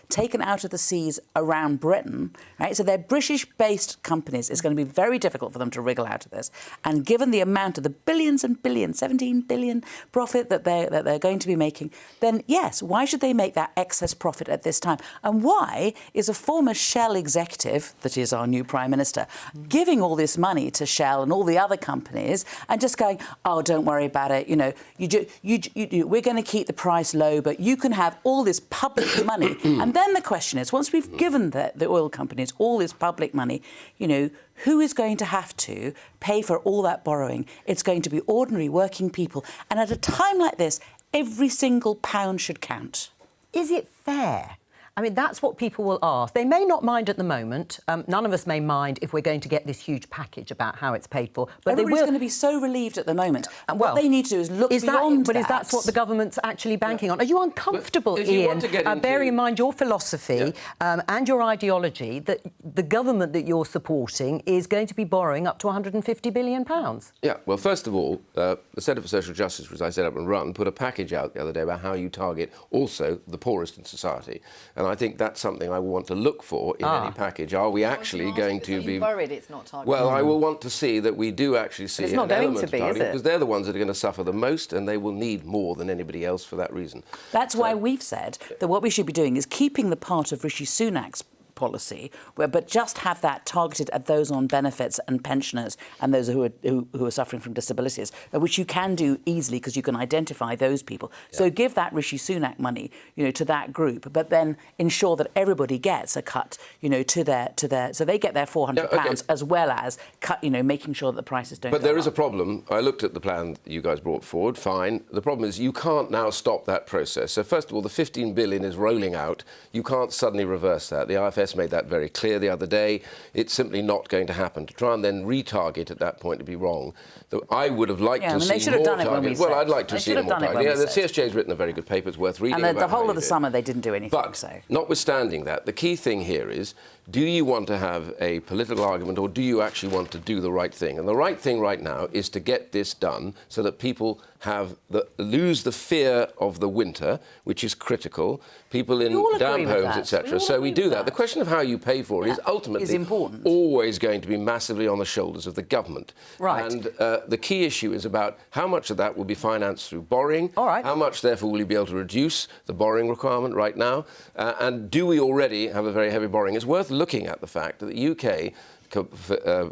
taken out of the seas around Britain, right? So they're British-based companies. It's going to be very difficult for them to wriggle out of this. And given the amount of the billions and billions, 17 billion profit that they're going to be making, then yes, why should they make that excess profit at this time? And why is a former Shell executive, that is our new Prime Minister, giving all this money to Shell and all the other companies and just going, oh, don't worry about it, you know, we're going to keep the price low, but you can have all this public money. And then the question is, once we've given the oil companies all this public money, you know, who is going to have to pay for all that borrowing? It's going to be ordinary working people. And at a time like this, every single pound should count. Is it fair? I mean, that's what people will ask. They may not mind at the moment. None of us may mind if we're going to get this huge package about how it's paid for. But everybody's going to be so relieved at the moment. And what they need to do is look beyond that. But is that what the government's actually banking on? Are you uncomfortable, Ian, bearing in mind your philosophy and your ideology, that the government that you're supporting is going to be borrowing up to £150 billion? Yeah, well, first of all, the Centre for Social Justice, which I set up and run, put a package out the other day about how you target also the poorest in society. And I think that's something I will want to look for in any package. Are we actually going to be... worried it's not targeted? Well, I will want to see that we do actually see an element of targeting, because they're the ones that are going to suffer the most, and they will need more than anybody else for that reason. That's why we've said that what we should be doing is keeping the part of Rishi Sunak's policy, but just have that targeted at those on benefits and pensioners and those who are suffering from disabilities, which you can do easily because you can identify those people. Yeah. So give that Rishi Sunak money, you know, to that group, but then ensure that everybody gets a cut, you know, to their so they get their £400 as well as cut, you know, making sure that the prices don't. But there is a problem. I looked at the plan that you guys brought forward. Fine. The problem is you can't now stop that process. So first of all, the 15 billion is rolling out. You can't suddenly reverse that. The IFS made that very clear the other day. It's simply not going to happen. To try and then retarget at that point would be wrong. I would have liked to see more targets. Well, I'd like to see more targets. Yeah, the CSJ has written a very good paper. It's worth reading. And the whole of the summer they didn't do anything. But notwithstanding that, the key thing here is, do you want to have a political argument or do you actually want to do the right thing? And the right thing right now is to get this done so that people lose the fear of the winter, which is critical. People in damp homes, etc. So we do that. The question of how you pay for it is ultimately always going to be massively on the shoulders of the government. Right. And the key issue is about how much of that will be financed through borrowing. All right. How much, therefore, will you be able to reduce the borrowing requirement right now? And do we already have a very heavy borrowing? It's worth looking at the fact that the UK,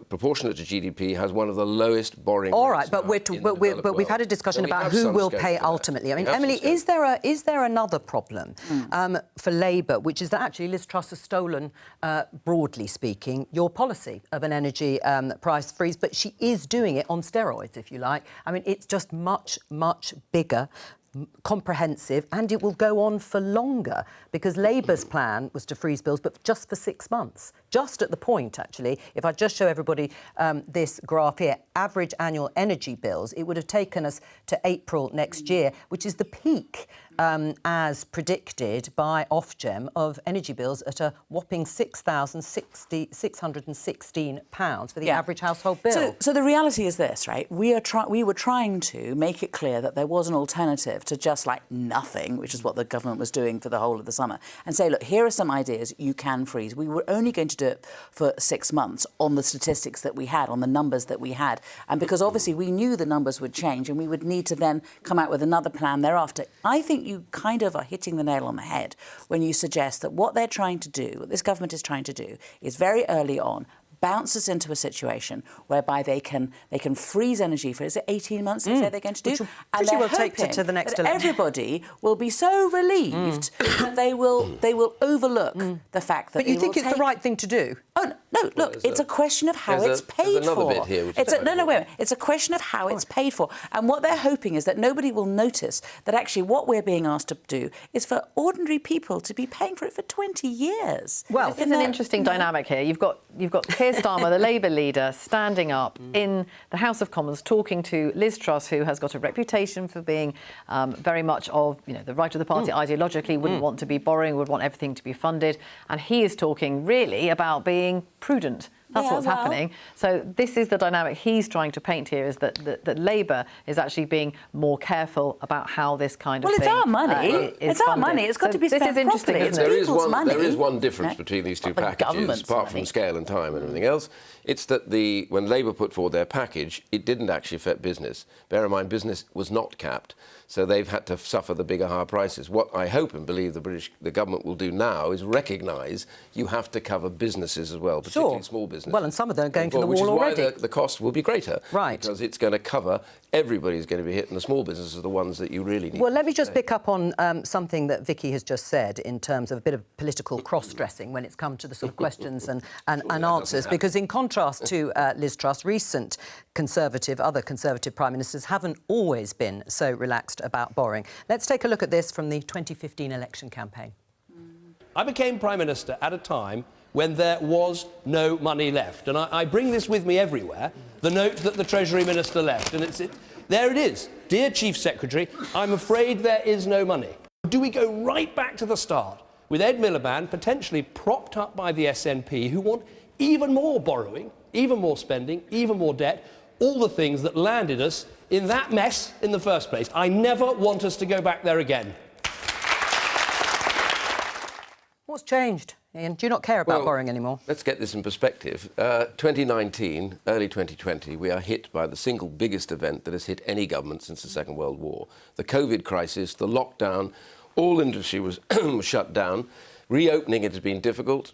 proportionate to GDP, has one of the lowest borrowing rates. All right, but we've had a discussion about who will pay ultimately. I mean, Emily, is there another problem for Labour, which is that actually Liz Truss has stolen, broadly speaking, your policy of an energy price freeze, but she is doing it on steroids, if you like. I mean, it's just much, much bigger, comprehensive, and it will go on for longer, because Labour's plan was to freeze bills, but just for 6 months. Just at the point, actually, if I just show everybody this graph here, average annual energy bills, it would have taken us to April next year, which is the peak, as predicted by Ofgem, of energy bills at a whopping £6,616 for the average household bill. So the reality is this, right? We were trying to make it clear that there was an alternative to just like nothing, which is what the government was doing for the whole of the summer, and say, look, here are some ideas you can freeze. We were only going to do it for 6 months on the statistics that we had, on the numbers that we had, and because obviously we knew the numbers would change and we would need to then come out with another plan thereafter. I think you kind of are hitting the nail on the head when you suggest that what they're trying to do, what this government is trying to do, is very early on bounce us into a situation whereby they can freeze energy for, is it 18 months they say they're going to do? Which will and pretty well take to the next that election. everybody will be so relieved that they will overlook the fact that But you think it's the right thing to do? Oh, no, look, it's a question of how it's paid another for. bit here, which It's is no, wait a minute. It's a question of how it's paid for. And what they're hoping is that nobody will notice that actually what we're being asked to do is for ordinary people to be paying for it for 20 years. Well, it's an interesting dynamic here. You've got Keir Starmer, the Labour leader, standing up in the House of Commons talking to Liz Truss, who has got a reputation for being very much of the right of the party ideologically, wouldn't want to be borrowing, would want everything to be funded. And he is talking really about being prudent. That's what's happening. So this is the dynamic he's trying to paint here, is that Labour is actually being more careful about how this kind of thing it's our money. Is it's our funded. money. It's got to be this spent is interesting, properly. isn't it? There is one difference between these two packages, apart from scale and time and everything else. It's that when Labour put forward their package, it didn't actually affect business. Bear in mind, business was not capped, so they've had to suffer the bigger, higher prices. What I hope and believe the government will do now is recognise you have to cover businesses as well, particularly small businesses. Well, and some of them are going to the wall already. Which is why the cost will be greater. Right. Because it's going to cover, everybody's going to be hit, and the small businesses are the ones that you really need. Well, let me just pick up on something that Vicki has just said in terms of a bit of political cross-dressing when it's come to the sort of questions and answers, because in contrast to Liz Truss, recent other Conservative Prime Ministers haven't always been so relaxed about borrowing. Let's take a look at this from the 2015 election campaign. I became Prime Minister at a time when there was no money left. And I bring this with me everywhere, the note that the Treasury Minister left. And there it is. Dear Chief Secretary, I'm afraid there is no money. Do we go right back to the start with Ed Miliband potentially propped up by the SNP, who want even more borrowing, even more spending, even more debt, all the things that landed us in that mess in the first place? I never want us to go back there again. What's changed, Ian? Do you not care about borrowing anymore? Let's get this in perspective. 2019, early 2020, we are hit by the single biggest event that has hit any government since the Second World War. The COVID crisis, the lockdown, all industry was shut down. Reopening it has been difficult.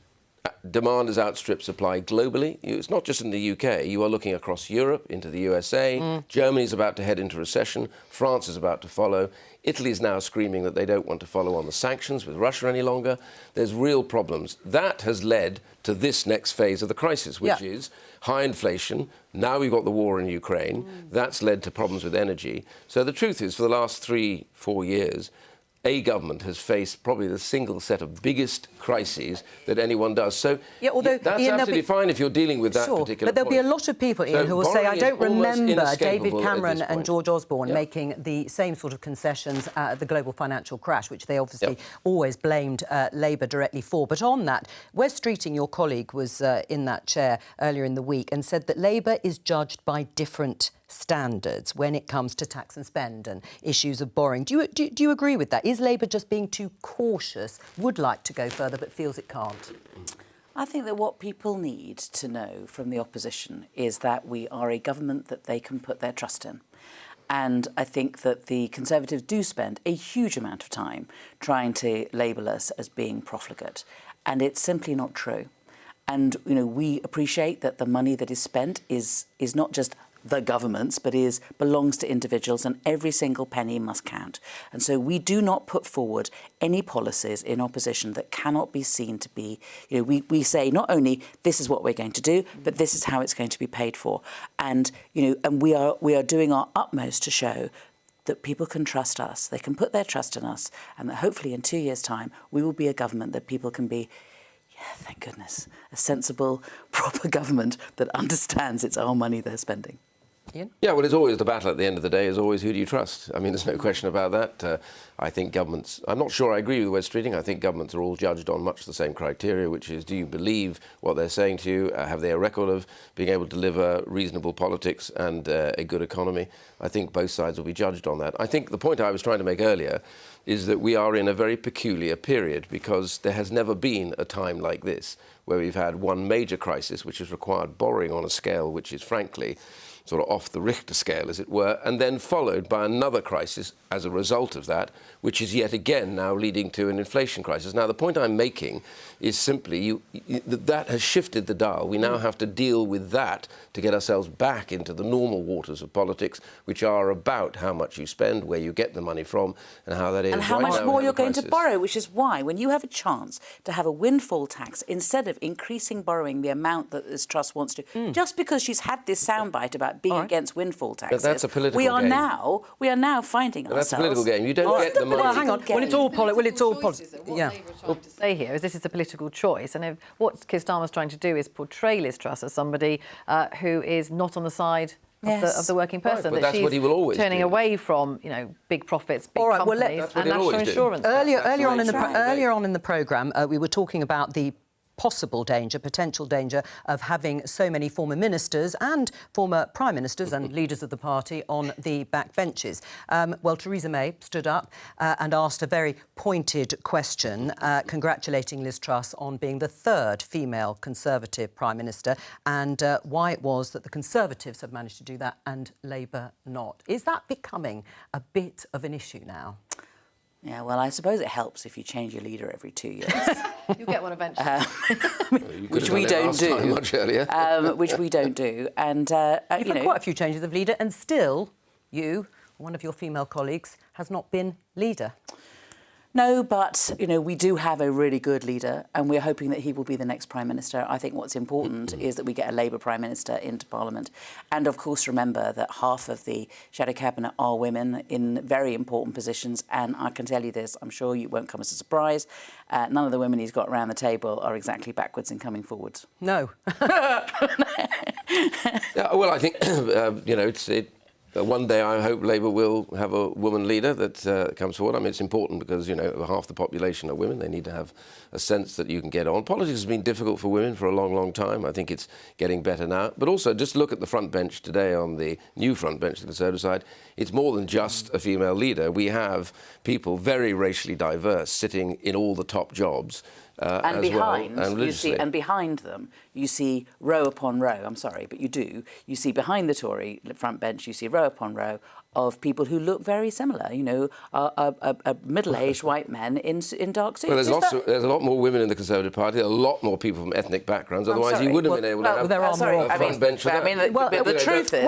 Demand has outstripped supply globally. It's not just in the UK. You are looking across Europe, into the USA. Germany's about to head into recession. France is about to follow. Italy is now screaming that they don't want to follow on the sanctions with Russia any longer. There's real problems. That has led to this next phase of the crisis, which is high inflation. Now we've got the war in Ukraine. That's led to problems with energy. So the truth is, for the last 3-4 years, a government has faced probably the single set of biggest crises that anyone does. So that's absolutely fine if you're dealing with that particular But there'll be a lot of people, Ian, who will say, I don't remember David Cameron and George Osborne making the same sort of concessions at the global financial crash, which they obviously always blamed Labour directly for. But on that, Wes Streeting, your colleague, was in that chair earlier in the week and said that Labour is judged by different standards when it comes to tax and spend and issues of borrowing. Do you agree with that? Is Labour just being too cautious, would like to go further but feels it can't? I think that what people need to know from the opposition is that we are a government that they can put their trust in. And I think that the Conservatives do spend a huge amount of time trying to label us as being profligate. And it's simply not true. And, we appreciate that the money that is spent is not just the government's, but belongs to individuals, and every single penny must count. And so we do not put forward any policies in opposition that cannot be seen to be, we say not only this is what we're going to do, but this is how it's going to be paid for. And, and we are doing our utmost to show that people can trust us, they can put their trust in us, and that hopefully in 2 years' time we will be a government that people can be, thank goodness, a sensible, proper government that understands it's our money they're spending. Ian? Yeah, well, it's always the battle at the end of the day is always who do you trust? I mean, there's no question about that. I think governments... I'm not sure I agree with Wes Streeting. I think governments are all judged on much the same criteria, which is, do you believe what they're saying to you? Have they a record of being able to deliver reasonable politics and a good economy? I think both sides will be judged on that. I think the point I was trying to make earlier is that we are in a very peculiar period because there has never been a time like this where we've had one major crisis, which has required borrowing on a scale which is, frankly, sort of off the Richter scale, as it were, and then followed by another crisis as a result of that, which is yet again now leading to an inflation crisis. Now, the point I'm making is simply that has shifted the dial. We now have to deal with that to get ourselves back into the normal waters of politics, which are about how much you spend, where you get the money from, and how that is. And how much more you're going to borrow, which is why, when you have a chance to have a windfall tax, instead of increasing borrowing the amount that this Truss wants to, just because she's had this soundbite about being against windfall taxes, but that's a political we are game. now finding ourselves. That's a political game. You don't get the money. Well, hang on. Well, it's all politics. Yeah. What to say here is this is a political choice, and if what Keir Starmer's trying to do is portray Liz Truss as somebody who is not on the side of the working person, but that that's what he will always turning do. away from, big profits, big companies, and national insurance. Earlier on in the programme, we were talking about the potential danger of having so many former ministers and former prime ministers and leaders of the party on the backbenches. Well, Theresa May stood up and asked a very pointed question, congratulating Liz Truss on being the third female Conservative prime minister, and why it was that the Conservatives have managed to do that and Labour not. Is that becoming a bit of an issue now? Yeah, well, I suppose it helps if you change your leader every 2 years. You'll get one eventually. Which we don't do. Much earlier. Which we don't do. And, You've had quite a few changes of leader, and still you, one of your female colleagues, has not been leader. No, but, we do have a really good leader and we're hoping that he will be the next Prime Minister. I think what's important is that we get a Labour Prime Minister into Parliament. And, of course, remember that half of the Shadow Cabinet are women in very important positions. And I can tell you this, I'm sure it won't come as a surprise, none of the women he's got around the table are exactly backwards in coming forwards. No. Yeah, well, I think, one day I hope Labour will have a woman leader that comes forward. I mean, it's important because, half the population are women. They need to have a sense that you can get on. Politics has been difficult for women for a long, long time. I think it's getting better now. But also, just look at the front bench today on the new front bench, the Conservative side. It's more than just a female leader. We have people very racially diverse sitting in all the top jobs. And behind them, you see row upon row. I'm sorry, but you do. You see behind the Tory front bench, you see row upon row of people who look very similar. Middle-aged white men in dark suits. Well, there's a lot more women in the Conservative Party. A lot more people from ethnic backgrounds. Otherwise, you wouldn't have been able to have a front bench. The truth is,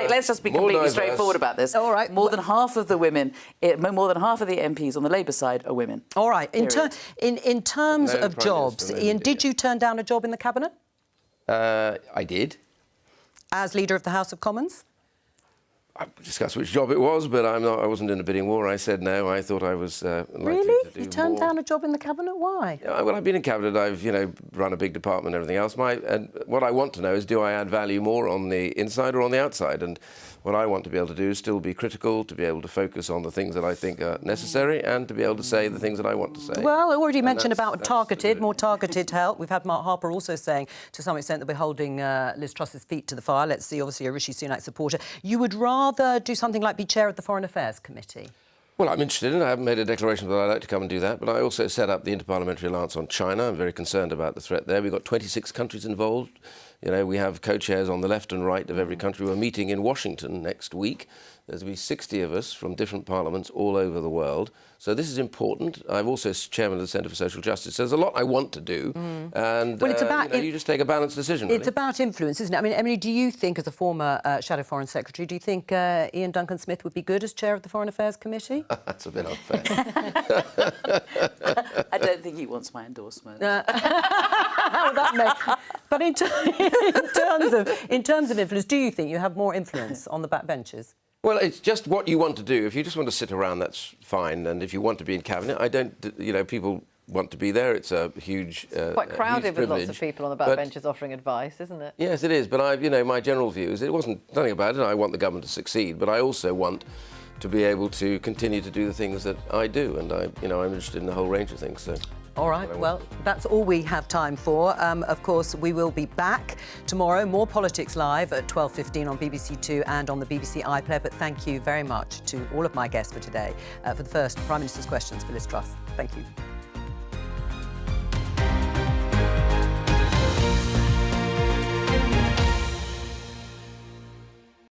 let's just be completely straightforward about this. All right. More than half of the MPs on the Labour side are women. All right. In terms of jobs, Ian, did you turn down a job in the Cabinet? I did. As Leader of the House of Commons? I discussed which job it was, but I wasn't in a bidding war. I said no. I thought I was likely to do You turned down a job in the Cabinet? Why? Yeah, well, I've been in Cabinet. I've, run a big department and everything else. And what I want to know is, do I add value more on the inside or on the outside? And what I want to be able to do is still be critical, to be able to focus on the things that I think are necessary and to be able to say the things that I want to say. Well, I already mentioned about more targeted help. We've had Mark Harper also saying, to some extent, that we're holding Liz Truss's feet to the fire. Let's see, obviously, a Rishi Sunak supporter. You would rather do something like be chair of the Foreign Affairs Committee? Well, I'm interested in it. I haven't made a declaration, but I'd like to come and do that. But I also set up the Interparliamentary Alliance on China. I'm very concerned about the threat there. We've got 26 countries involved. We have co-chairs on the left and right of every country. We're meeting in Washington next week. There's going to be 60 of us from different parliaments all over the world. So this is important. I'm also chairman of the Centre for Social Justice. There's a lot I want to do. And well, it's about you just take a balanced decision, really. It's about influence, isn't it? I mean, Emily, do you think, as a former Shadow Foreign Secretary, do you think Ian Duncan-Smith would be good as chair of the Foreign Affairs Committee? That's a bit unfair. I don't think he wants my endorsement. But in terms of influence, do you think you have more influence on the backbenches? Well, it's just what you want to do. If you just want to sit around, that's fine. And if you want to be in Cabinet, I don't, people want to be there. It's a huge quite crowded with lots of people on the backbenches offering advice, isn't it? Yes, it is. But my general view is nothing about it. I want the government to succeed, but I also want to be able to continue to do the things that I do. And I'm interested in a whole range of things. So. All right, well, that's all we have time for. Of course, we will be back tomorrow. More Politics Live at 12:15 on BBC Two and on the BBC iPlayer. But thank you very much to all of my guests for today for the first Prime Minister's Questions for Liz Truss. Thank you.